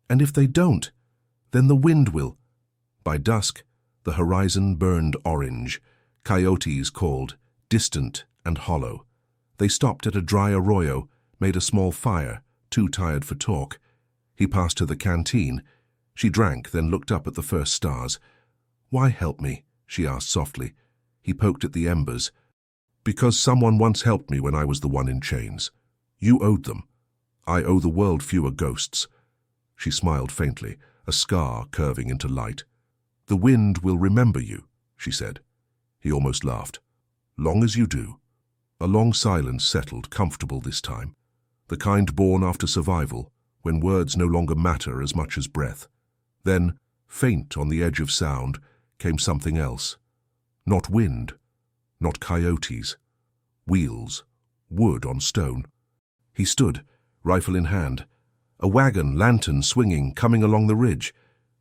And if they don't, then the wind will." By dusk, the horizon burned orange. Coyotes called, distant and hollow. They stopped at a dry arroyo, made a small fire, too tired for talk. He passed her the canteen. She drank, then looked up at the first stars. "Why help me?" she asked softly. He poked at the embers. "Because someone once helped me when I was the one in chains. You owed them. I owe the world fewer ghosts. She smiled faintly, a scar curving into light. The wind will remember you, she said. He almost laughed. Long as you do. A long silence settled, comfortable this time. The kind born after survival, when words no longer matter as much as breath. Then, faint on the edge of sound, came something else. Not wind, not coyotes. Wheels, wood on stone. He stood, rifle in hand. A wagon, lantern swinging, coming along the ridge.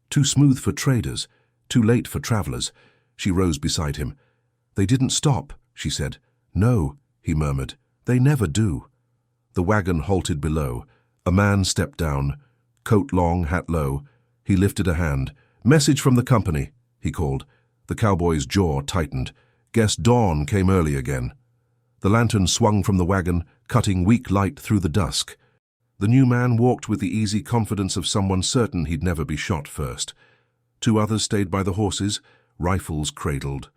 Too smooth for traders, too late for travelers. She rose beside him. They didn't stop, she said. No, he murmured. They never do. The wagon halted below. A man stepped down, coat long, hat low. He lifted a hand. Message from the company, he called. The cowboy's jaw tightened. Guess dawn came early again. The lantern swung from the wagon, cutting weak light through the dusk. The new man walked with the easy confidence of someone certain he'd never be shot first. Two others stayed by the horses, rifles cradled.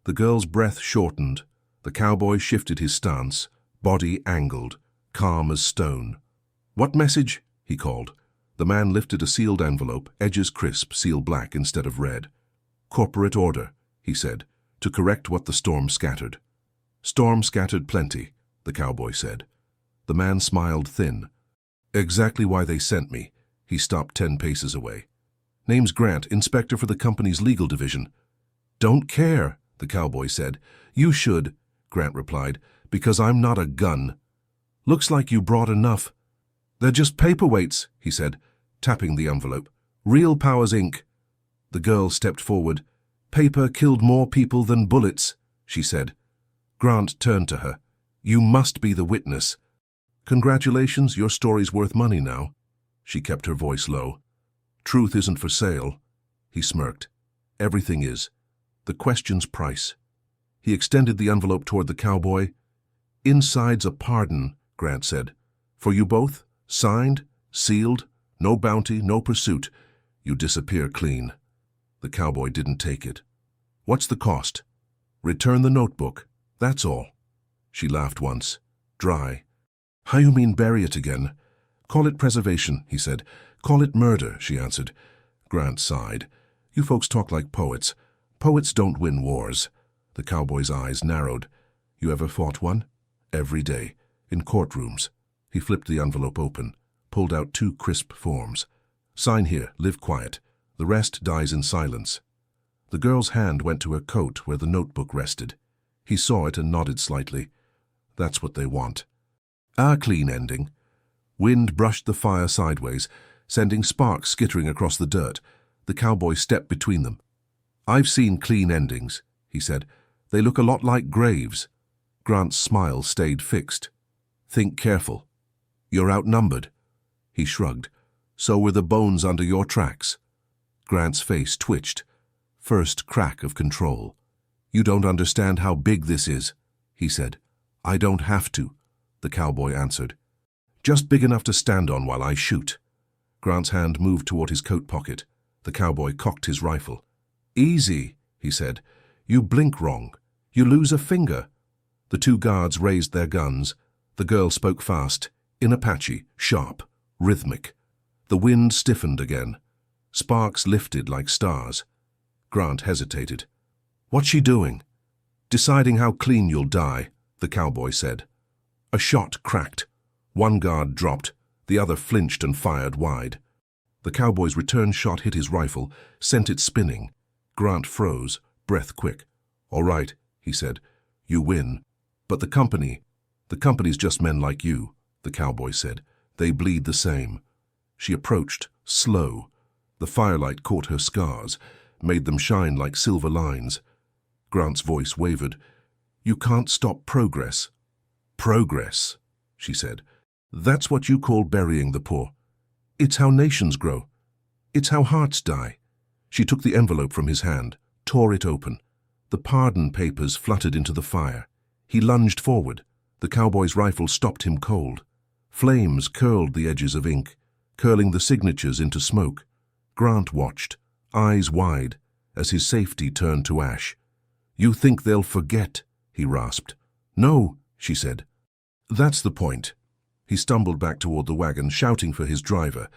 The girl's breath shortened. The cowboy shifted his stance, body angled, calm as stone. What message? He called. The man lifted a sealed envelope, edges crisp, seal black instead of red. Corporate order, he said, to correct what the storm scattered. Storm scattered plenty, the cowboy said. The man smiled thin. Exactly why they sent me. He stopped 10 paces away. Name's Grant, inspector for the company's legal division. Don't care, the cowboy said. You should, Grant replied, because I'm not a gun. Looks like you brought enough. They're just paperweights, he said, tapping the envelope. Real Powers, Inc. The girl stepped forward. Paper killed more people than bullets, she said. Grant turned to her. You must be the witness. Congratulations, your story's worth money now. She kept her voice low. Truth isn't for sale. He smirked. Everything is. The question's price. He extended the envelope toward the cowboy. Inside's a pardon, Grant said. For you both, signed, sealed, no bounty, no pursuit. You disappear clean. The cowboy didn't take it. What's the cost? Return the notebook. That's all. She laughed once, dry. How you mean bury it again? Call it preservation, he said. Call it murder, she answered. Grant sighed. You folks talk like poets. Poets don't win wars. The cowboy's eyes narrowed. You ever fought one? Every day. In courtrooms. He flipped the envelope open, pulled out 2 crisp forms. Sign here, live quiet. The rest dies in silence. The girl's hand went to her coat where the notebook rested. He saw it and nodded slightly. That's what they want. A clean ending. Wind brushed the fire sideways, sending sparks skittering across the dirt. The cowboy stepped between them. I've seen clean endings, he said. They look a lot like graves. Grant's smile stayed fixed. Think careful. You're outnumbered. He shrugged. So were the bones under your tracks. Grant's face twitched. First crack of control. You don't understand how big this is, he said. I don't have to, the cowboy answered. Just big enough to stand on while I shoot. Grant's hand moved toward his coat pocket. The cowboy cocked his rifle. Easy, he said. You blink wrong. You lose a finger. The 2 guards raised their guns. The girl spoke fast, in Apache, sharp, rhythmic. The wind stiffened again. Sparks lifted like stars. Grant hesitated. What's she doing? Deciding how clean you'll die, the cowboy said. A shot cracked. 1 guard dropped. The other flinched and fired wide. The cowboy's return shot hit his rifle, sent it spinning. Grant froze, breath quick. All right, he said. You win. But the company's just men like you, the cowboy said. They bleed the same. She approached, slow. The firelight caught her scars, made them shine like silver lines. Grant's voice wavered. You can't stop progress. Progress, she said. That's what you call burying the poor. It's how nations grow. It's how hearts die. She took the envelope from his hand, tore it open. The pardon papers fluttered into the fire. He lunged forward. The cowboy's rifle stopped him cold. Flames curled the edges of ink, curling the signatures into smoke. Grant watched, eyes wide, as his safety turned to ash. You think they'll forget, he rasped. No, she said. That's the point. He stumbled back toward the wagon, shouting for his driver.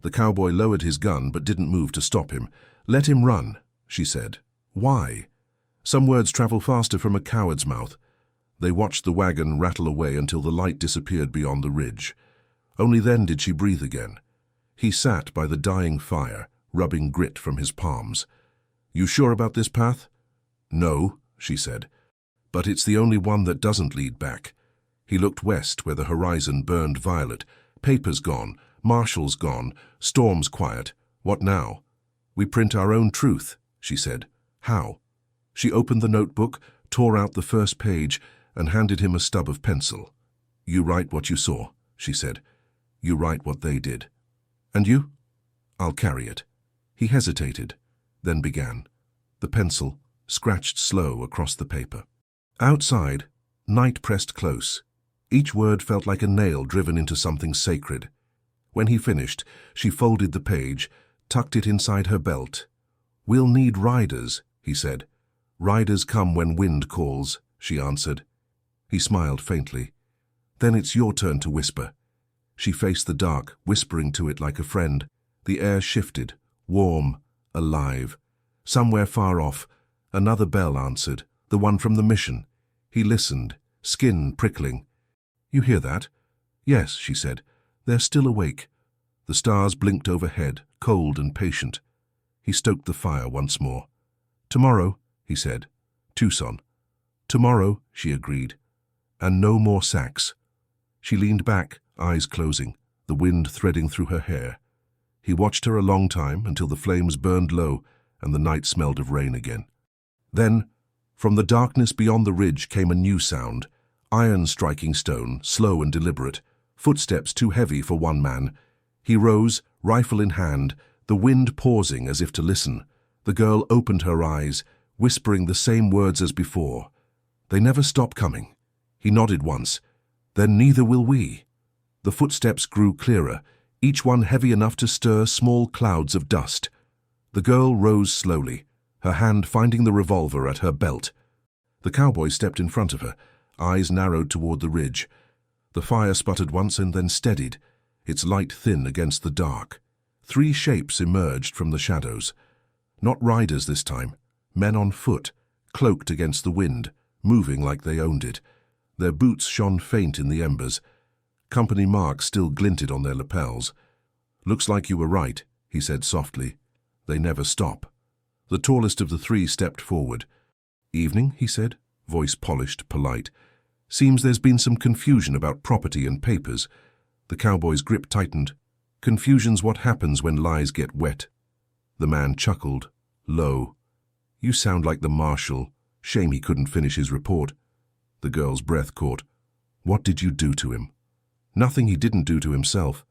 The cowboy lowered his gun but didn't move to stop him. "Let him run," she said. "Why?" Some words travel faster from a coward's mouth. They watched the wagon rattle away until the light disappeared beyond the ridge. Only then did she breathe again. He sat by the dying fire, rubbing grit from his palms. "You sure about this path?" "No," she said. "But it's the only one that doesn't lead back." He looked west where the horizon burned violet. "Papers gone, marshals gone, storms quiet. What now?" "We print our own truth," she said. "How?" She opened the notebook, tore out the first page, and handed him a stub of pencil. "You write what you saw," she said. "You write what they did." "And you?" "I'll carry it." He hesitated, then began. The pencil scratched slow across the paper. Outside, night pressed close. Each word felt like a nail driven into something sacred. When he finished, she folded the page, tucked it inside her belt. "We'll need riders," he said. "Riders come when wind calls," she answered. He smiled faintly. "Then it's your turn to whisper." She faced the dark, whispering to it like a friend. The air shifted, warm, alive. Somewhere far off, another bell answered, the one from the mission. He listened, skin prickling. "You hear that?" "Yes," she said. "They're still awake." The stars blinked overhead, cold and patient. He stoked the fire once more. "Tomorrow," he said. "Tucson." "Tomorrow," she agreed. "And no more sacks." She leaned back, eyes closing, the wind threading through her hair. He watched her a long time until the flames burned low and the night smelled of rain again. Then, from the darkness beyond the ridge came a new sound, iron striking stone, slow and deliberate, footsteps too heavy for one man. He rose, rifle in hand, the wind pausing as if to listen. The girl opened her eyes, whispering the same words as before. "They never stop coming." He nodded once. "Then neither will we." The footsteps grew clearer, each one heavy enough to stir small clouds of dust. The girl rose slowly, her hand finding the revolver at her belt. The cowboy stepped in front of her, eyes narrowed toward the ridge. The fire sputtered once and then steadied, its light thin against the dark. 3 shapes emerged from the shadows. Not riders this time, men on foot, cloaked against the wind, moving like they owned it. Their boots shone faint in the embers. Company marks still glinted on their lapels. "Looks like you were right," he said softly. "They never stop." The tallest of the 3 stepped forward. "Evening," he said, voice polished, polite. "Seems there's been some confusion about property and papers." The cowboy's grip tightened. "Confusion's what happens when lies get wet." The man chuckled, low. "You sound like the marshal. Shame he couldn't finish his report." The girl's breath caught. "What did you do to him?" "Nothing he didn't do to himself.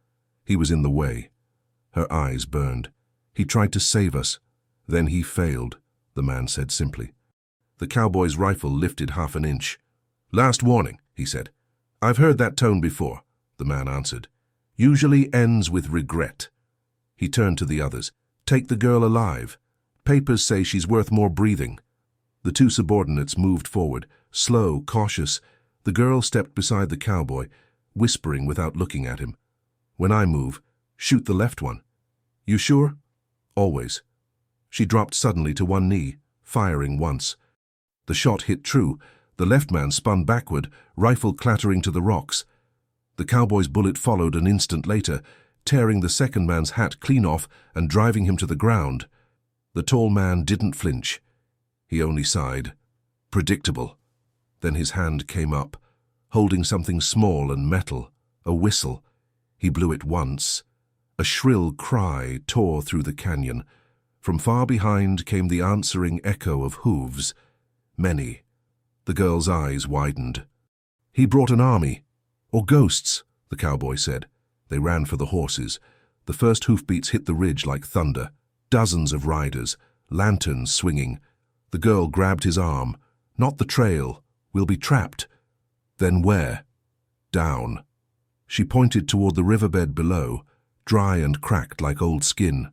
He was in the way." Her eyes burned. "He tried to save us. Then he failed," the man said simply. The cowboy's rifle lifted half an inch. "Last warning," he said. "I've heard that tone before," the man answered. "Usually ends with regret." He turned to the others. "Take the girl alive. Papers say she's worth more breathing." The 2 subordinates moved forward, slow, cautious. The girl stepped beside the cowboy, whispering without looking at him. "When I move, shoot the left one." "You sure?" "Always." She dropped suddenly to one knee, firing once. The shot hit true. The left man spun backward, rifle clattering to the rocks. The cowboy's bullet followed an instant later, tearing the second man's hat clean off and driving him to the ground. The tall man didn't flinch. He only sighed. Predictable. Then his hand came up, holding something small and metal, a whistle. He blew it once. A shrill cry tore through the canyon. From far behind came the answering echo of hooves. Many. The girl's eyes widened. "He brought an army. Or ghosts," the cowboy said. They ran for the horses. The first hoofbeats hit the ridge like thunder. Dozens of riders, lanterns swinging. The girl grabbed his arm. "Not the trail. We'll be trapped." "Then where?" "Down." She pointed toward the riverbed below, dry and cracked like old skin.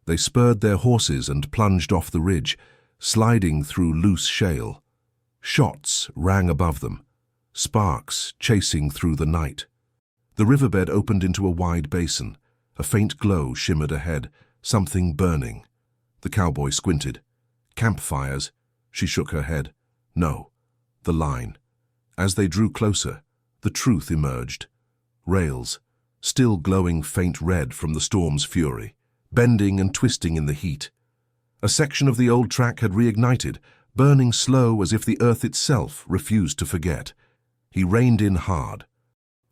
They spurred their horses and plunged off the ridge, sliding through loose shale. Shots rang above them, sparks chasing through the night. The riverbed opened into a wide basin. A faint glow shimmered ahead, something burning. The cowboy squinted. Campfires? She shook her head. No. The line. As they drew closer, the truth emerged. Rails, still glowing faint red from the storm's fury, bending and twisting in the heat. A section of the old track had reignited, burning slow as if the earth itself refused to forget. He reined in hard.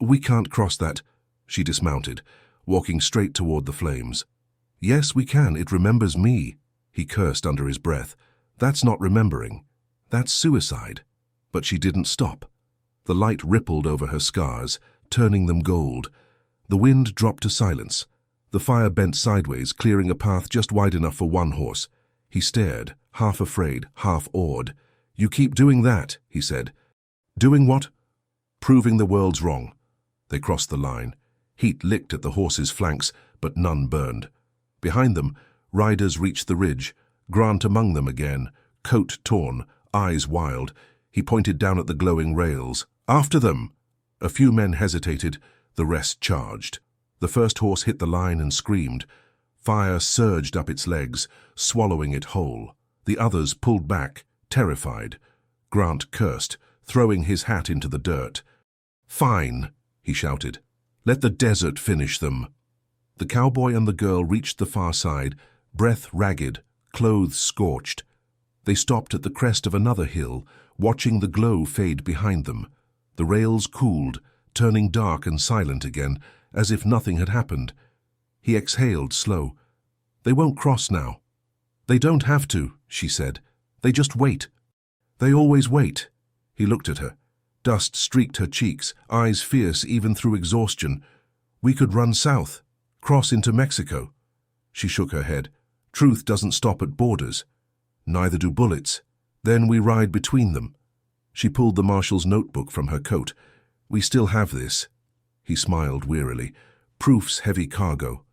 "We can't cross that," she dismounted, walking straight toward the flames. "Yes, we can. It remembers me," he cursed under his breath. "That's not remembering. That's suicide." But she didn't stop. The light rippled over her scars, turning them gold. The wind dropped to silence. The fire bent sideways, clearing a path just wide enough for one horse. He stared, half afraid, half awed. "You keep doing that," he said. "Doing what?" "Proving the world's wrong." They crossed the line. Heat licked at the horses' flanks, but none burned. Behind them, riders reached the ridge, Grant among them again, coat torn, eyes wild. He pointed down at the glowing rails. "After them!" A few men hesitated, the rest charged. The first horse hit the line and screamed. Fire surged up its legs, swallowing it whole. The others pulled back, terrified. Grant cursed, throwing his hat into the dirt. "Fine," he shouted. "Let the desert finish them." The cowboy and the girl reached the far side, breath ragged, clothes scorched. They stopped at the crest of another hill, watching the glow fade behind them. The rails cooled, turning dark and silent again, as if nothing had happened. He exhaled slow. "They won't cross now." "They don't have to," she said. "They just wait." "They always wait." He looked at her. Dust streaked her cheeks, eyes fierce even through exhaustion. "We could run south, cross into Mexico." She shook her head. "Truth doesn't stop at borders. Neither do bullets. Then we ride between them." She pulled the marshal's notebook from her coat. "We still have this." He smiled wearily. "Proof's heavy cargo."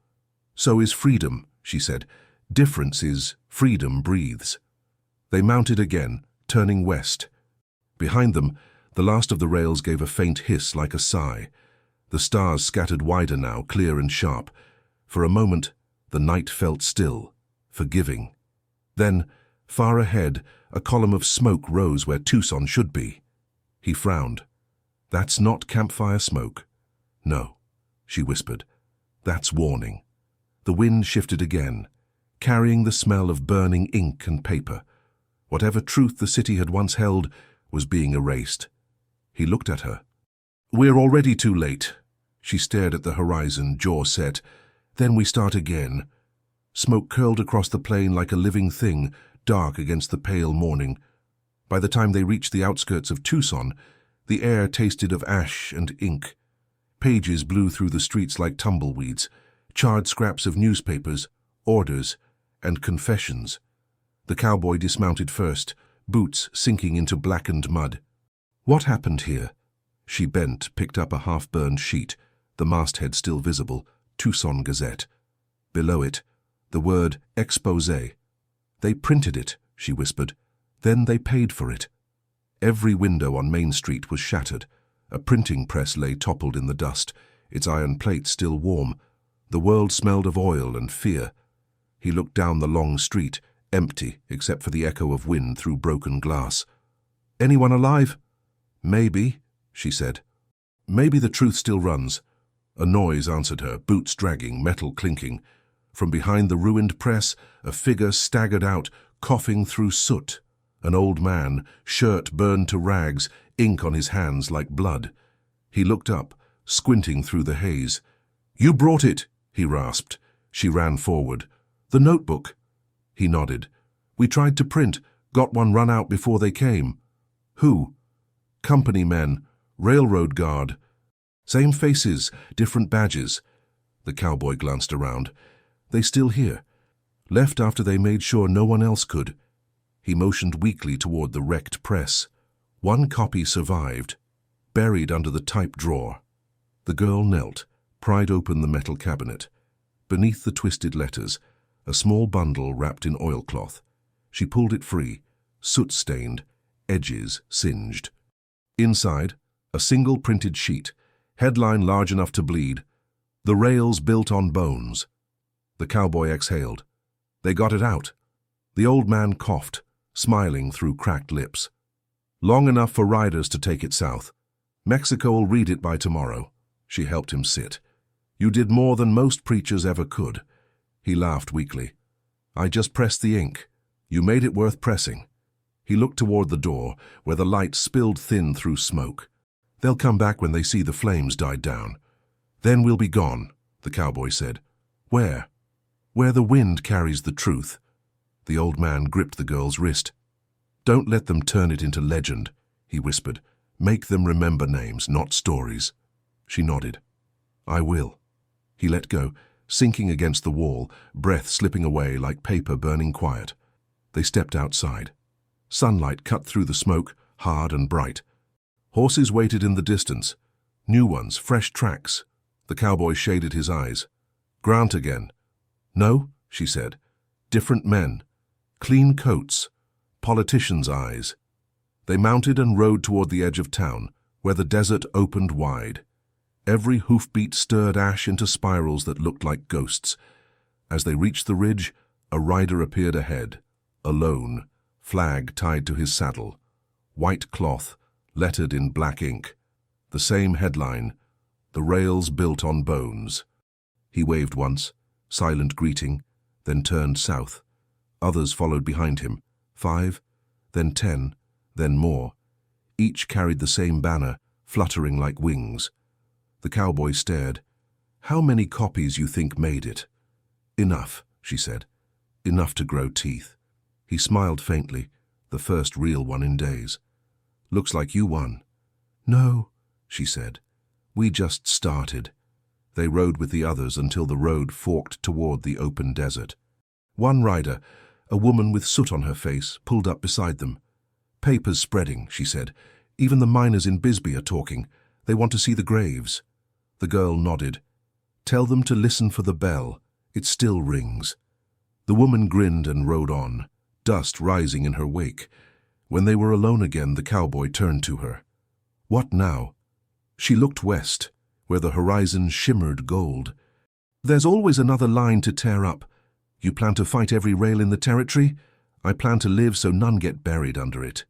"So is freedom," she said. "Difference is freedom breathes." They mounted again, turning west. Behind them, the last of the rails gave a faint hiss like a sigh. The stars scattered wider now, clear and sharp. For a moment, the night felt still, forgiving. Then, far ahead, a column of smoke rose where Tucson should be. He frowned. "That's not campfire smoke." "No," she whispered. "That's warning." The wind shifted again, carrying the smell of burning ink and paper. Whatever truth the city had once held was being erased. He looked at her. "We're already too late." She stared at the horizon, jaw set. "Then we start again." Smoke curled across the plain like a living thing, dark against the pale morning. By the time they reached the outskirts of Tucson, the air tasted of ash and ink. Pages blew through the streets like tumbleweeds, charred scraps of newspapers, orders, and confessions. The cowboy dismounted first, boots sinking into blackened mud. "What happened here?" She bent, picked up a half-burned sheet, the masthead still visible, Tucson Gazette. Below it, the word expose. "They printed it," she whispered. "Then they paid for it." Every window on Main Street was shattered. A printing press lay toppled in the dust, its iron plate still warm. The world smelled of oil and fear. He looked down the long street, empty except for the echo of wind through broken glass. "Anyone alive?" "Maybe," she said. "Maybe the truth still runs." A noise answered her, boots dragging, metal clinking. From behind the ruined press, a figure staggered out, coughing through soot. An old man, shirt burned to rags, ink on his hands like blood. He looked up, squinting through the haze. "You brought it," he rasped. She ran forward. "The notebook." He nodded. "We tried to print, got one run out before they came." "Who?" "Company men, railroad guard." "Same faces, different badges." The cowboy glanced around. "They still here. Left after they made sure no one else could." He motioned weakly toward the wrecked press. One copy survived, buried under the type drawer. The girl knelt, pried open the metal cabinet. Beneath the twisted letters, a small bundle wrapped in oilcloth. She pulled it free, soot-stained, edges singed. Inside, a single printed sheet, Headline large enough to bleed. The rails built on bones. The cowboy exhaled. They got it out. The old man coughed, smiling through cracked lips. Long enough for riders to take it south. Mexico will read it by tomorrow. She helped him sit. You did more than most preachers ever could. He laughed weakly. I just pressed the ink. You made it worth pressing. He looked toward the door, where the light spilled thin through smoke. They'll come back when they see the flames died down. Then we'll be gone, the cowboy said. Where? Where the wind carries the truth. The old man gripped the girl's wrist. Don't let them turn it into legend, he whispered. Make them remember names, not stories. She nodded. I will. He let go, sinking against the wall, breath slipping away like paper burning quiet. They stepped outside. Sunlight cut through the smoke, hard and bright. Horses waited in the distance. New ones, fresh tracks. The cowboy shaded his eyes. Grant again. No, she said. Different men. Clean coats. Politicians' eyes. They mounted and rode toward the edge of town, where the desert opened wide. Every hoofbeat stirred ash into spirals that looked like ghosts. As they reached the ridge, a rider appeared ahead, alone, flag tied to his saddle. White cloth, lettered in black ink. The same headline, The Rails Built on Bones. He waved once, silent greeting, then turned south. Others followed behind him, 5, then 10, then more. Each carried the same banner, fluttering like wings. The cowboy stared. How many copies you think made it? Enough, she said. Enough to grow teeth. He smiled faintly, the first real one in days. Looks like you won. No, she said. We just started. They rode with the others until the road forked toward the open desert. One rider, a woman with soot on her face, pulled up beside them. Papers spreading, she said. Even the miners in Bisbee are talking. They want to see the graves. The girl nodded. Tell them to listen for the bell. It still rings. The woman grinned and rode on, dust rising in her wake. When they were alone again, the cowboy turned to her. What now? She looked west, where the horizon shimmered gold. There's always another line to tear up. You plan to fight every rail in the territory? I plan to live so none get buried under it.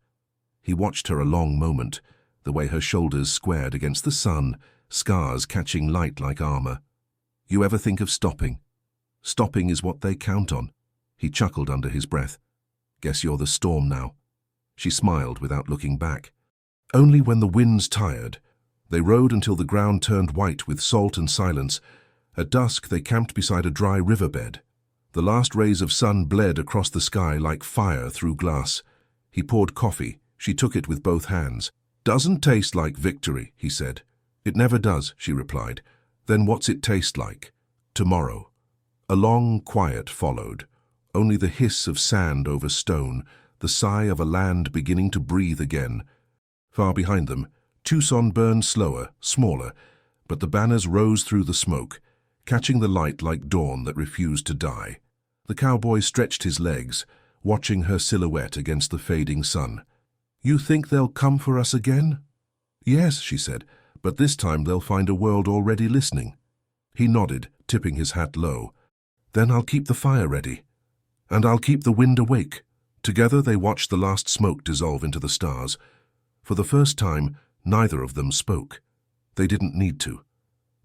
He watched her a long moment, the way her shoulders squared against the sun, scars catching light like armor. You ever think of stopping? Stopping is what they count on. He chuckled under his breath. Guess you're the storm now. She smiled without looking back. Only when the winds tired. They rode until the ground turned white with salt and silence. At dusk they camped beside a dry riverbed. The last rays of sun bled across the sky like fire through glass. He poured coffee. She took it with both hands. Doesn't taste like victory, he said. It never does, she replied. Then what's it taste like? Tomorrow. A long quiet followed. Only the hiss of sand over stone, the sigh of a land beginning to breathe again. Far behind them, Tucson burned slower, smaller, but the banners rose through the smoke, catching the light like dawn that refused to die. The cowboy stretched his legs, watching her silhouette against the fading sun. You think they'll come for us again? Yes, she said, but this time they'll find a world already listening. He nodded, tipping his hat low. Then I'll keep the fire ready. And I'll keep the wind awake. Together they watched the last smoke dissolve into the stars. For the first time, neither of them spoke. They didn't need to.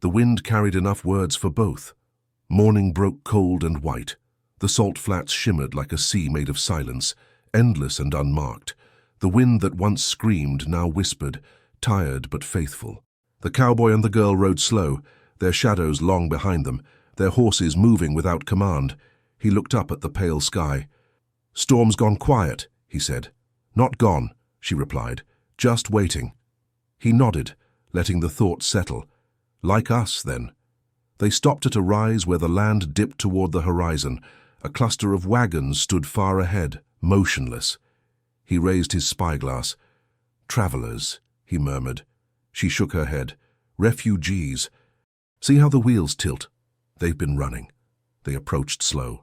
The wind carried enough words for both. Morning broke cold and white. The salt flats shimmered like a sea made of silence, endless and unmarked. The wind that once screamed now whispered, tired but faithful. The cowboy and the girl rode slow, their shadows long behind them, their horses moving without command. He looked up at the pale sky. Storm's gone quiet, he said. Not gone, she replied, just waiting. He nodded, letting the thought settle. Like us, then. They stopped at a rise where the land dipped toward the horizon. A cluster of wagons stood far ahead, motionless. He raised his spyglass. Travelers, he murmured. She shook her head. Refugees. See how the wheels tilt? They've been running. They approached slow.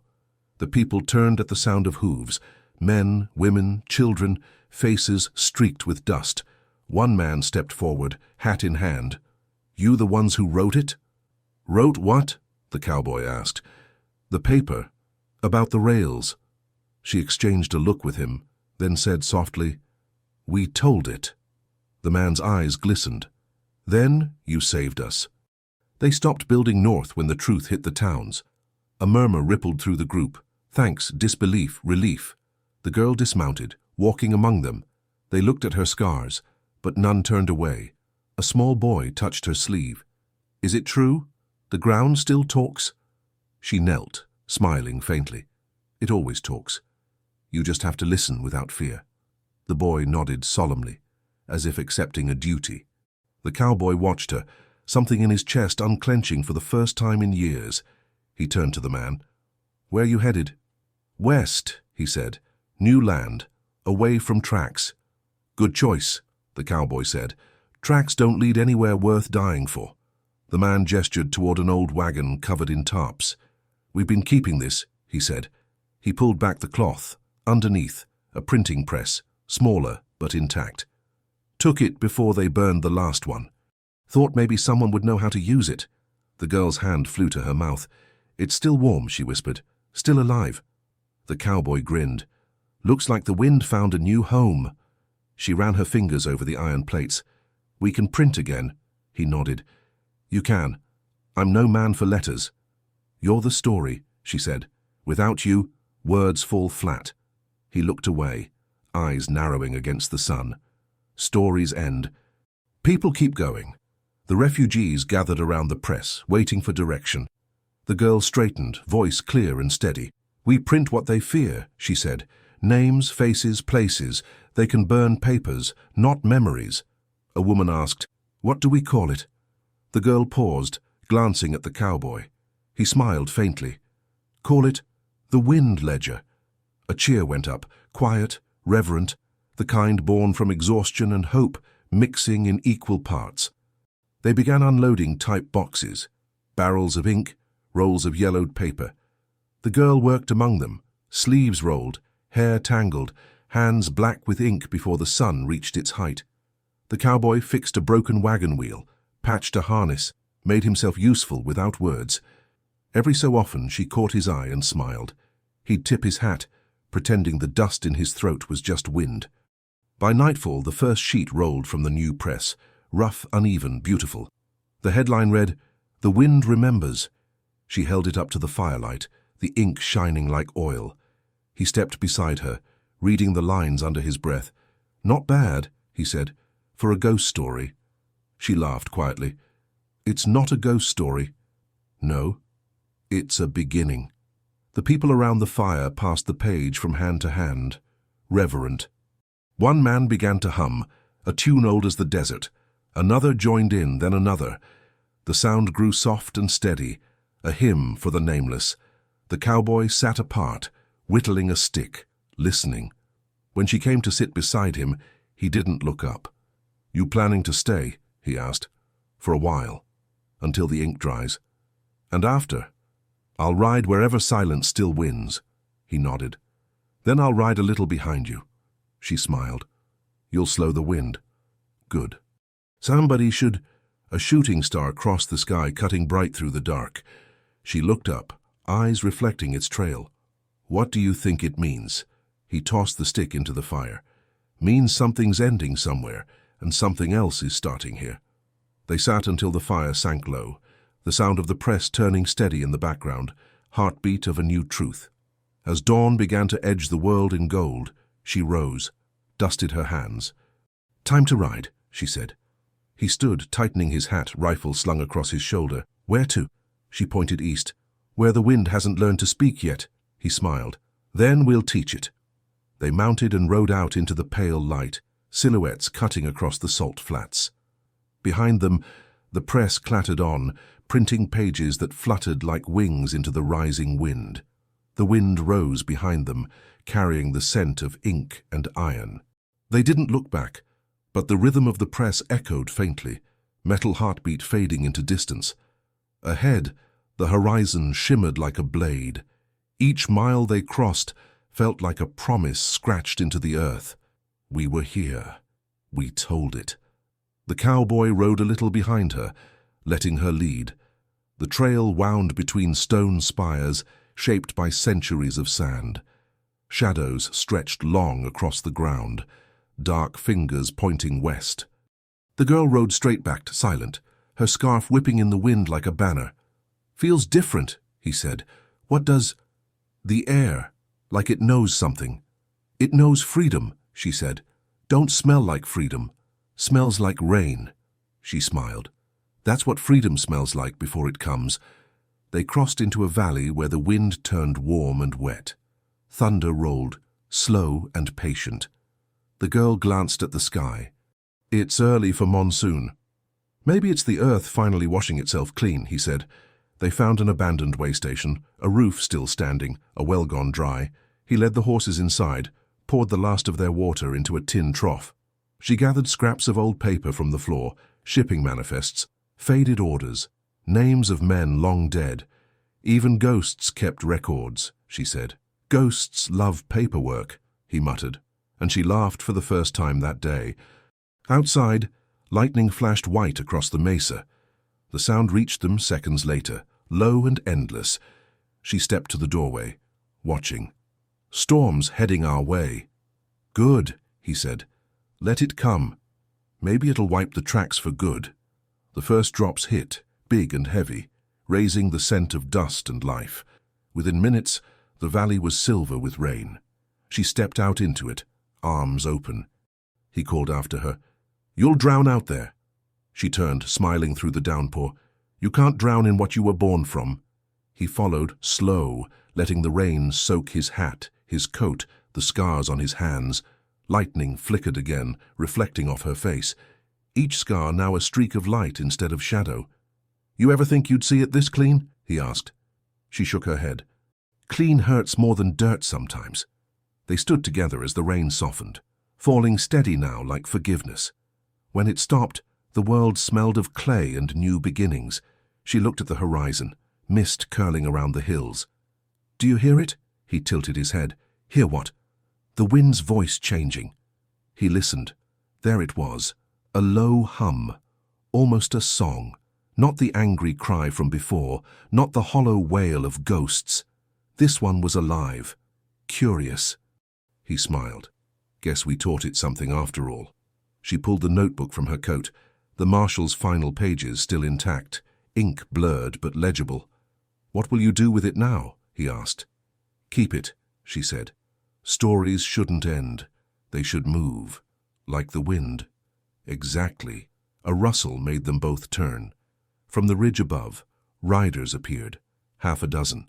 The people turned at the sound of hooves. Men, women, children, faces streaked with dust. One man stepped forward, hat in hand. You the ones who wrote it?" "Wrote what?" the cowboy asked. "The paper. About the rails." She exchanged a look with him, then said softly, "We told it." The man's eyes glistened. "Then you saved us." They stopped building north when the truth hit the towns. A murmur rippled through the group. Thanks, disbelief, relief. The girl dismounted, walking among them. They looked at her scars, but none turned away. A small boy touched her sleeve. "Is it true? The ground still talks?" She knelt, smiling faintly. "It always talks. You just have to listen without fear." The boy nodded solemnly, as if accepting a duty. The cowboy watched her, something in his chest unclenching for the first time in years. He turned to the man. "Where are you headed?" "West," he said. "New land, away from tracks." "Good choice," the cowboy said. "Tracks don't lead anywhere worth dying for." The man gestured toward an old wagon covered in tarps. "We've been keeping this," he said. He pulled back the cloth. Underneath, a printing press, smaller but intact. "Took it before they burned the last one. Thought maybe someone would know how to use it." The girl's hand flew to her mouth. "It's still warm," she whispered. "Still alive." The cowboy grinned. "Looks like the wind found a new home." She ran her fingers over the iron plates. "We can print again." He nodded. "You can. I'm no man for letters." "You're the story," she said. "Without you, words fall flat." He looked away, eyes narrowing against the sun. Stories end. People keep going. The refugees gathered around the press, waiting for direction. The girl straightened, voice clear and steady. "We print what they fear," she said. "Names, faces, places. They can burn papers, not memories." A woman asked, "What do we call it?" The girl paused, glancing at the cowboy. He smiled faintly. "Call it the Wind Ledger." A cheer went up, quiet, reverent, the kind born from exhaustion and hope mixing in equal parts. They began unloading type boxes, barrels of ink, rolls of yellowed paper. The girl worked among them, sleeves rolled, hair tangled, hands black with ink before the sun reached its height. The cowboy fixed a broken wagon wheel, patched a harness, made himself useful without words. Every so often she caught his eye and smiled. He'd tip his hat, pretending the dust in his throat was just wind. By nightfall, the first sheet rolled from the new press, rough, uneven, beautiful. The headline read, "The Wind Remembers." She held it up to the firelight, the ink shining like oil. He stepped beside her, reading the lines under his breath. "Not bad," he said, "for a ghost story." She laughed quietly. "It's not a ghost story." "No, it's a beginning." The people around the fire passed the page from hand to hand, reverent. One man began to hum, a tune old as the desert. Another joined in, then another. The sound grew soft and steady, a hymn for the nameless. The cowboy sat apart, whittling a stick, listening. When she came to sit beside him, he didn't look up. "You planning to stay?" he asked. "For a while, until the ink dries. And after? I'll ride wherever silence still wins." He nodded. "Then I'll ride a little behind you." She smiled. "You'll slow the wind." "Good." "Somebody should—" A shooting star crossed the sky, cutting bright through the dark. She looked up, eyes reflecting its trail. "What do you think it means?" He tossed the stick into the fire. "Means something's ending somewhere, and something else is starting here." They sat until the fire sank low, the sound of the press turning steady in the background, heartbeat of a new truth. As dawn began to edge the world in gold, she rose, dusted her hands. "Time to ride," she said. He stood, tightening his hat, rifle slung across his shoulder. "Where to?" She pointed east. "Where the wind hasn't learned to speak yet." He smiled. "Then we'll teach it." They mounted and rode out into the pale light, silhouettes cutting across the salt flats. Behind them, the press clattered on, printing pages that fluttered like wings into the rising wind. The wind rose behind them, carrying the scent of ink and iron. They didn't look back, but the rhythm of the press echoed faintly, metal heartbeat fading into distance. Ahead, the horizon shimmered like a blade. Each mile they crossed felt like a promise scratched into the earth. We were here. We told it. The cowboy rode a little behind her, letting her lead. The trail wound between stone spires, shaped by centuries of sand. Shadows stretched long across the ground, dark fingers pointing west. The girl rode straight back, silent, her scarf whipping in the wind like a banner. "Feels different," he said. "What does—" "The air, like it knows something." "It knows freedom," she said. "Don't smell like freedom. Smells like rain." She smiled. "That's what freedom smells like before it comes." They crossed into a valley where the wind turned warm and wet. Thunder rolled, slow and patient. The girl glanced at the sky. "It's early for monsoon." "Maybe it's the earth finally washing itself clean," he said. They found an abandoned way station, a roof still standing, a well gone dry. He led the horses inside, poured the last of their water into a tin trough. She gathered scraps of old paper from the floor, shipping manifests, faded orders, names of men long dead. "Even ghosts kept records," she said. "Ghosts love paperwork," he muttered, and she laughed for the first time that day. Outside, lightning flashed white across the mesa. The sound reached them seconds later, low and endless. She stepped to the doorway, watching. "Storm's heading our way." "Good," he said. "Let it come. Maybe it'll wipe the tracks for good." The first drops hit, big and heavy, raising the scent of dust and life. Within minutes, the valley was silver with rain. She stepped out into it, arms open. He called after her, "You'll drown out there." She turned, smiling through the downpour. "You can't drown in what you were born from." He followed, slow, letting the rain soak his hat, his coat, the scars on his hands. Lightning flickered again, reflecting off her face. Each scar now a streak of light instead of shadow. "You ever think you'd see it this clean?" he asked. She shook her head. "Clean hurts more than dirt sometimes." They stood together as the rain softened, falling steady now like forgiveness. When it stopped, the world smelled of clay and new beginnings. She looked at the horizon, mist curling around the hills. "Do you hear it?" He tilted his head. "Hear what?" "The wind's voice changing." He listened. There it was, a low hum, almost a song. Not the angry cry from before, not the hollow wail of ghosts. This one was alive, curious. He smiled. "Guess we taught it something after all." She pulled the notebook from her coat, the marshal's final pages still intact, ink blurred but legible. "What will you do with it now?" he asked. "Keep it," she said. "Stories shouldn't end. They should move, like the wind." Exactly. A rustle made them both turn. From the ridge above, riders appeared, half a dozen.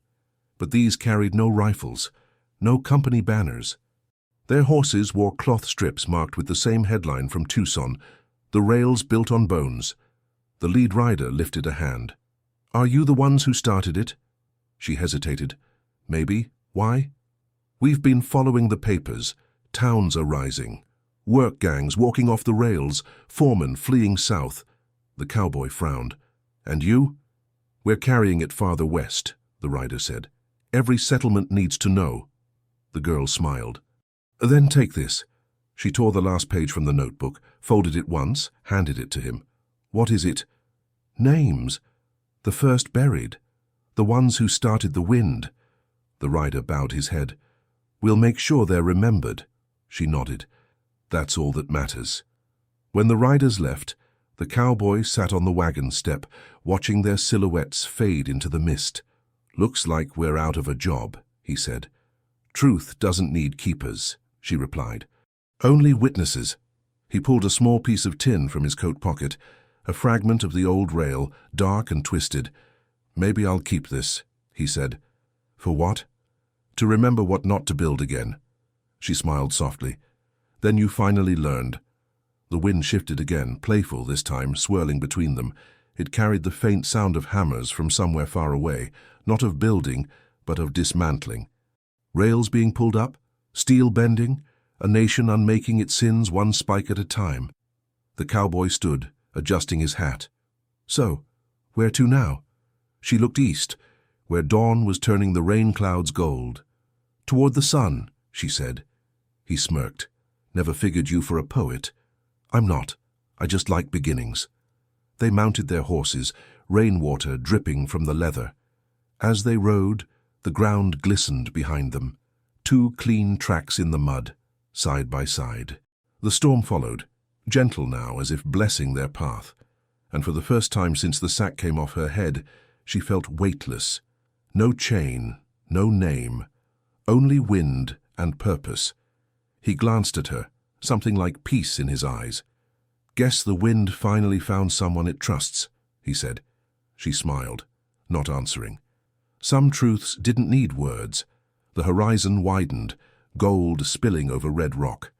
But these carried no rifles, no company banners. Their horses wore cloth strips marked with the same headline from Tucson, "The rails built on bones." The lead rider lifted a hand. "Are you the ones who started it?" She hesitated. "Maybe. Why?" "We've been following the papers. Towns are rising. Work gangs walking off the rails, foremen fleeing south." The cowboy frowned. "And you?" "We're carrying it farther west," the rider said. "Every settlement needs to know." The girl smiled. "Then take this." She tore the last page from the notebook, folded it once, handed it to him. "What is it?" "Names. The first buried. The ones who started the wind." The rider bowed his head. "We'll make sure they're remembered." She nodded. "That's all that matters." When the riders left, the cowboy sat on the wagon step, watching their silhouettes fade into the mist. "Looks like we're out of a job," he said. "Truth doesn't need keepers," she replied. "Only witnesses." He pulled a small piece of tin from his coat pocket, a fragment of the old rail, dark and twisted. "Maybe I'll keep this," he said. "For what?" "To remember what not to build again." She smiled softly. "Then you finally learned." The wind shifted again, playful this time, swirling between them. It carried the faint sound of hammers from somewhere far away, not of building, but of dismantling. Rails being pulled up, steel bending, a nation unmaking its sins one spike at a time. The cowboy stood, adjusting his hat. "So, where to now?" She looked east, where dawn was turning the rain clouds gold. "Toward the sun," she said. He smirked. "Never figured you for a poet." "I'm not. I just like beginnings." They mounted their horses, rainwater dripping from the leather. As they rode, the ground glistened behind them, 2 clean tracks in the mud, side by side. The storm followed, gentle now as if blessing their path, and for the first time since the sack came off her head, she felt weightless. No chain, no name, only wind and purpose. He glanced at her, something like peace in his eyes. "Guess the wind finally found someone it trusts," he said. She smiled, not answering. Some truths didn't need words. The horizon widened, gold spilling over red rock.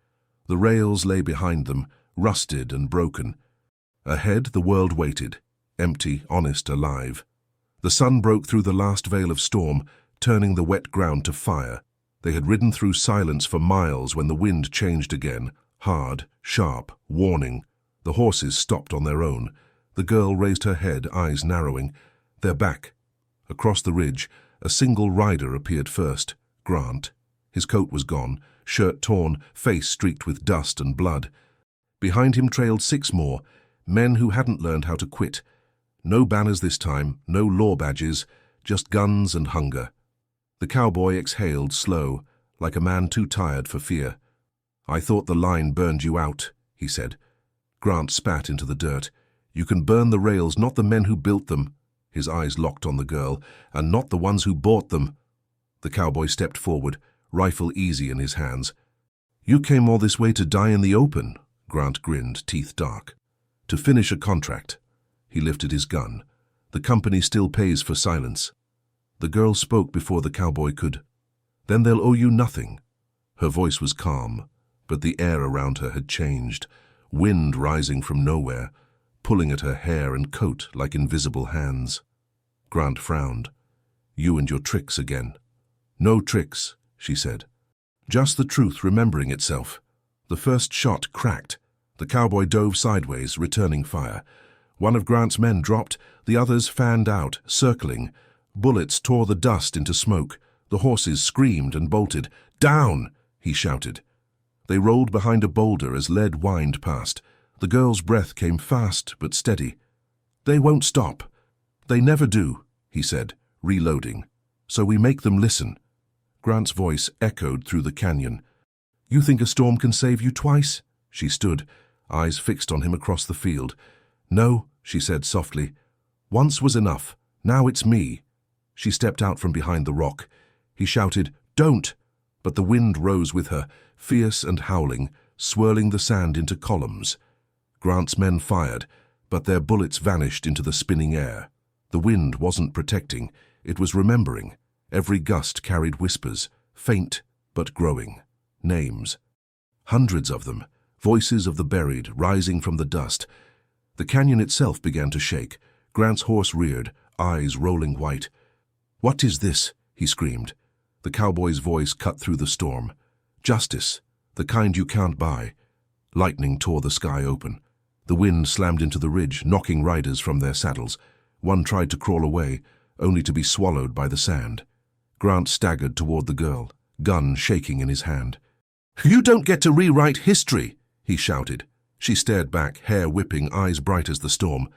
The rails lay behind them, rusted and broken. Ahead the world waited, empty, honest, alive. The sun broke through the last veil of storm, turning the wet ground to fire. They had ridden through silence for miles when the wind changed again, hard, sharp, warning. The horses stopped on their own. The girl raised her head, eyes narrowing. They're back. Across the ridge, a single rider appeared first, Grant. His coat was gone, shirt torn, face streaked with dust and blood. Behind him trailed 6 more, men who hadn't learned how to quit. No banners this time, no law badges, just guns and hunger. The cowboy exhaled, slow, like a man too tired for fear. "I thought the line burned you out," he said. Grant spat into the dirt. "You can burn the rails, not the men who built them." His eyes locked on the girl, "and not the ones who bought them." The cowboy stepped forward, rifle easy in his hands. "You came all this way to die in the open," Grant grinned, teeth dark. "To finish a contract." He lifted his gun. "The company still pays for silence." The girl spoke before the cowboy could. "Then they'll owe you nothing." Her voice was calm, but the air around her had changed, wind rising from nowhere, pulling at her hair and coat like invisible hands. Grant frowned. "You and your tricks again." "No tricks," she said. "Just the truth remembering itself." The first shot cracked. The cowboy dove sideways, returning fire. One of Grant's men dropped, the others fanned out, circling. Bullets tore the dust into smoke. The horses screamed and bolted. "Down!" he shouted. They rolled behind a boulder as lead whined past. The girl's breath came fast but steady. "They won't stop." "They never do," he said, reloading. "So we make them listen." Grant's voice echoed through the canyon. "You think a storm can save you twice?" She stood, eyes fixed on him across the field. "No," she said softly. "Once was enough. Now it's me." She stepped out from behind the rock. He shouted, "Don't!" But the wind rose with her, fierce and howling, swirling the sand into columns. Grant's men fired, but their bullets vanished into the spinning air. The wind wasn't protecting, it was remembering. Every gust carried whispers, faint but growing. Names. Hundreds of them, voices of the buried, rising from the dust. The canyon itself began to shake. Grant's horse reared, eyes rolling white. "What is this?" he screamed. The cowboy's voice cut through the storm. "Justice, the kind you can't buy." Lightning tore the sky open. The wind slammed into the ridge, knocking riders from their saddles. One tried to crawl away, only to be swallowed by the sand. Grant staggered toward the girl, gun shaking in his hand. "You don't get to rewrite history," he shouted. She stared back, hair whipping, eyes bright as the storm.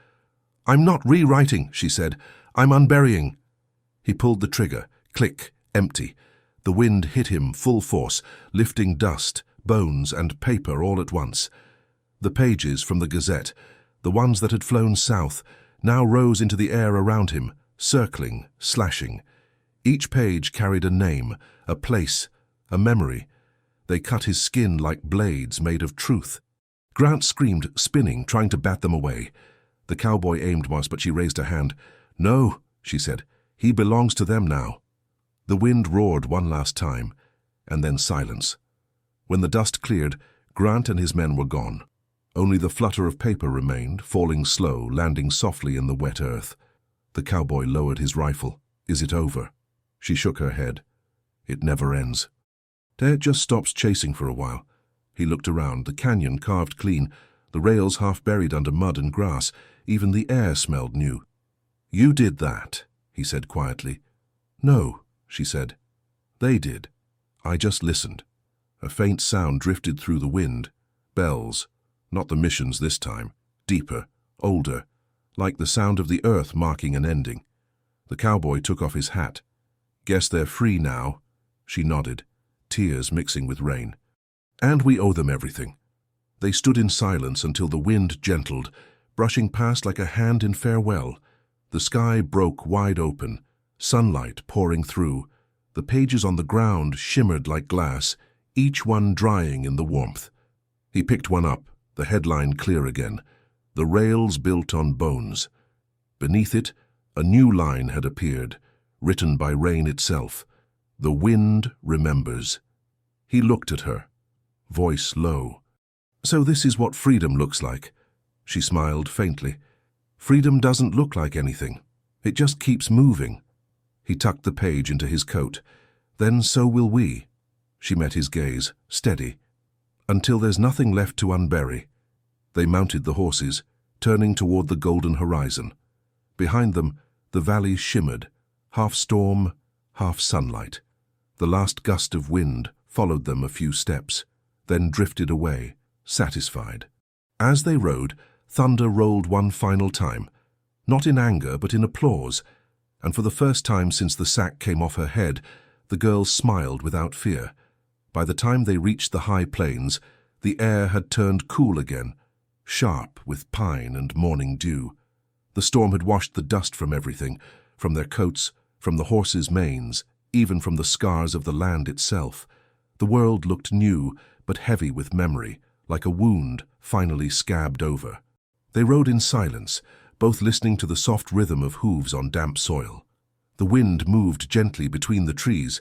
"I'm not rewriting," she said. "I'm unburying." He pulled the trigger. Click, empty. The wind hit him full force, lifting dust, bones, and paper all at once. The pages from the Gazette, the ones that had flown south, now rose into the air around him, circling, slashing. Each page carried a name, a place, a memory. They cut his skin like blades made of truth. Grant screamed, spinning, trying to bat them away. The cowboy aimed once, but she raised her hand. "No," she said. "He belongs to them now." The wind roared one last time, and then silence. When the dust cleared, Grant and his men were gone. Only the flutter of paper remained, falling slow, landing softly in the wet earth. The cowboy lowered his rifle. "Is it over?" She shook her head. "It never ends. It just stops chasing for a while." He looked around, the canyon carved clean, the rails half buried under mud and grass. Even the air smelled new. "You did that," he said quietly. "No," she said. "They did. I just listened." A faint sound drifted through the wind. Bells. Not the missions this time. Deeper, older. like the sound of the earth marking an ending. The cowboy took off his hat. "Guess they're free now." She nodded, tears mixing with rain. "And we owe them everything." They stood in silence until the wind gentled, brushing past like a hand in farewell. The sky broke wide open, sunlight pouring through. The pages on the ground shimmered like glass, each one drying in the warmth. He picked one up, the headline clear again. "The rails built on bones." Beneath it, a new line had appeared, written by rain itself. "The wind remembers." He looked at her, voice low. "So this is what freedom looks like." She smiled faintly. "Freedom doesn't look like anything. It just keeps moving." He tucked the page into his coat. "Then so will we." She met his gaze, steady. "Until there's nothing left to unbury." They mounted the horses, turning toward the golden horizon. Behind them, the valley shimmered, half storm, half sunlight. The last gust of wind followed them a few steps, then drifted away, satisfied. As they rode, thunder rolled one final time, not in anger but in applause, and for the first time since the sack came off her head, the girl smiled without fear. By the time they reached the high plains, the air had turned cool again, sharp with pine and morning dew. The storm had washed the dust from everything, from their coats, from the horses' manes, even from the scars of the land itself. The world looked new, but heavy with memory, like a wound finally scabbed over. They rode in silence, both listening to the soft rhythm of hooves on damp soil. The wind moved gently between the trees,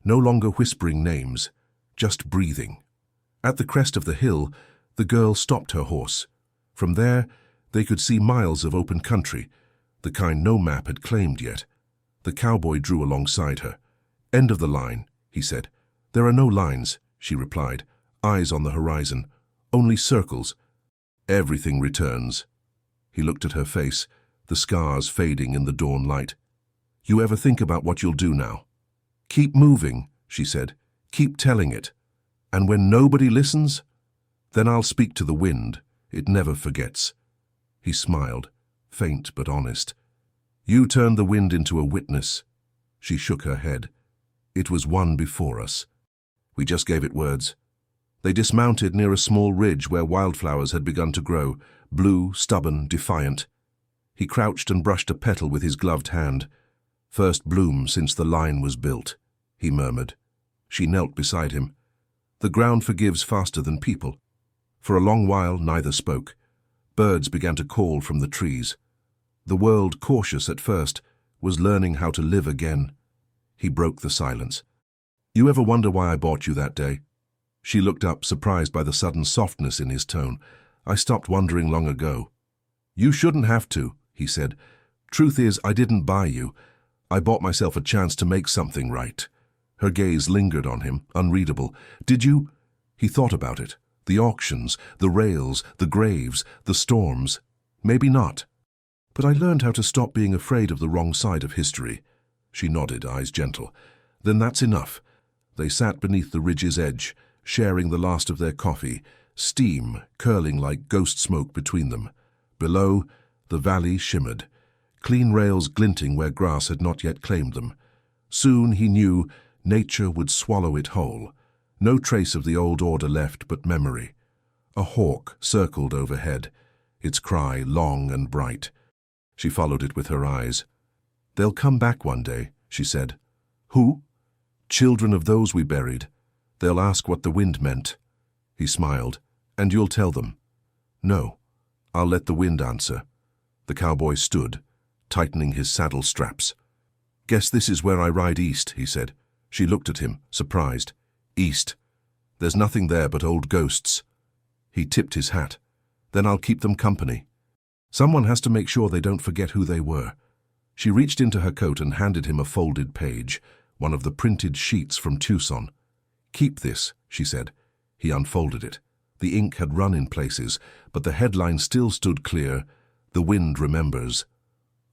no longer whispering names, just breathing. At the crest of the hill, the girl stopped her horse. From there, they could see miles of open country, the kind no map had claimed yet. The cowboy drew alongside her. "End of the line," he said. "There are no lines," she replied, eyes on the horizon. "Only circles." "Everything returns." He looked at her face, the scars fading in the dawn light. "You ever think about what you'll do now?" "Keep moving," she said. "Keep telling it. And when nobody listens, then I'll speak to the wind. It never forgets." He smiled, faint but honest. "You turned the wind into a witness." She shook her head. "It was one before us. We just gave it words." They dismounted near a small ridge where wildflowers had begun to grow, blue, stubborn, defiant. He crouched and brushed a petal with his gloved hand. "First bloom since the line was built," he murmured. She knelt beside him. "The ground forgives faster than people." For a long while neither spoke. Birds began to call from the trees. The world, cautious at first, was learning how to live again. He broke the silence. "You ever wonder why I bought you that day?" She looked up, surprised by the sudden softness in his tone. "I stopped wondering long ago." "You shouldn't have to," he said. "Truth is, I didn't buy you. I bought myself a chance to make something right." Her gaze lingered on him, unreadable. "Did you?" He thought about it. The auctions, the rails, the graves, the storms. Maybe not. "But I learned how to stop being afraid of the wrong side of history." She nodded, eyes gentle. "Then that's enough." They sat beneath the ridge's edge, sharing the last of their coffee, steam curling like ghost smoke between them. Below, the valley shimmered, clean rails glinting where grass had not yet claimed them. Soon, he knew, nature would swallow it whole. No trace of the old order left but memory. A hawk circled overhead, its cry long and bright. She followed it with her eyes. "They'll come back one day," she said. "Who?" "Children of those we buried. They'll ask what the wind meant." He smiled. "And you'll tell them?" "No. I'll let the wind answer." The cowboy stood, tightening his saddle straps. "Guess this is where I ride east," he said. She looked at him, surprised. "East. There's nothing there but old ghosts." He tipped his hat. "Then I'll keep them company. Someone has to make sure they don't forget who they were." She reached into her coat and handed him a folded page, one of the printed sheets from Tucson. "Keep this," she said. He unfolded it. The ink had run in places, but the headline still stood clear. "The wind remembers."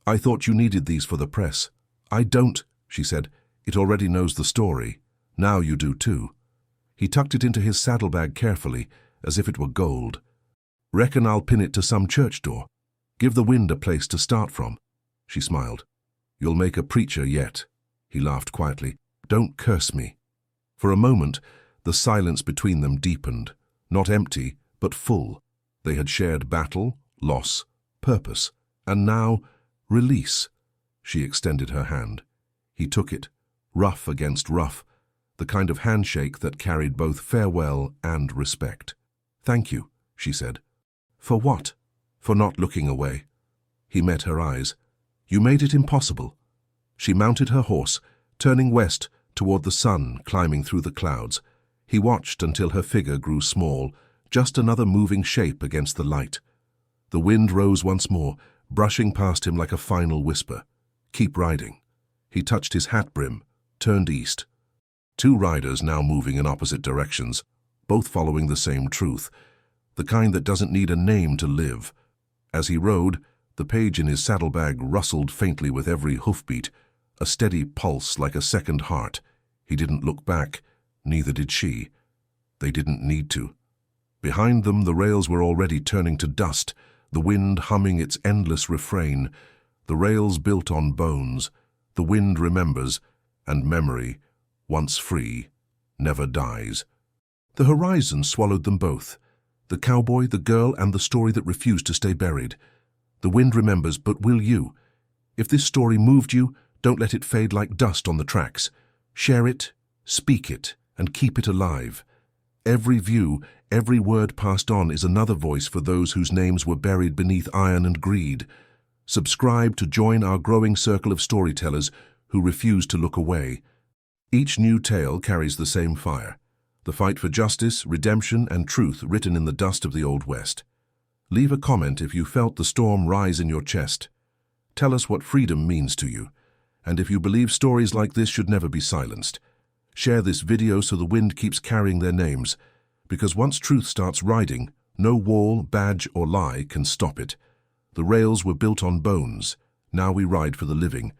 "I thought you needed these for the press." "I don't," she said. "It already knows the story. Now you do too." He tucked it into his saddlebag carefully, as if it were gold. "Reckon I'll pin it to some church door." Give the wind a place to start from. She smiled. You'll make a preacher yet. He laughed quietly. Don't curse me. For a moment, the silence between them deepened, not empty, but full. They had shared battle, loss, purpose, and now, release. She extended her hand. He took it, rough against rough, the kind of handshake that carried both farewell and respect. Thank you, she said. For what? For not looking away. He met her eyes. You made it impossible. She mounted her horse, turning west toward the sun climbing through the clouds. He watched until her figure grew small, just another moving shape against the light. The wind rose once more, brushing past him like a final whisper. Keep riding. He touched his hat brim, turned east. Two riders now moving in opposite directions, both following the same truth, the kind that doesn't need a name to live. As he rode, the page in his saddlebag rustled faintly with every hoofbeat, a steady pulse like a second heart. He didn't look back, neither did she. They didn't need to. Behind them, the rails were already turning to dust, the wind humming its endless refrain. The rails built on bones, the wind remembers, and memory, once free, never dies. The horizon swallowed them both. The cowboy, the girl, and the story that refused to stay buried. The wind remembers, but will you? If this story moved you, don't let it fade like dust on the tracks. Share it, speak it, and keep it alive. Every view, every word passed on is another voice for those whose names were buried beneath iron and greed. Subscribe to join our growing circle of storytellers who refuse to look away. Each new tale carries the same fire, the fight for justice, redemption, and truth written in the dust of the Old West. Leave a comment if you felt the storm rise in your chest. Tell us what freedom means to you, and if you believe stories like this should never be silenced. Share this video so the wind keeps carrying their names, because once truth starts riding, no wall, badge, or lie can stop it. The rails were built on bones. Now we ride for the living.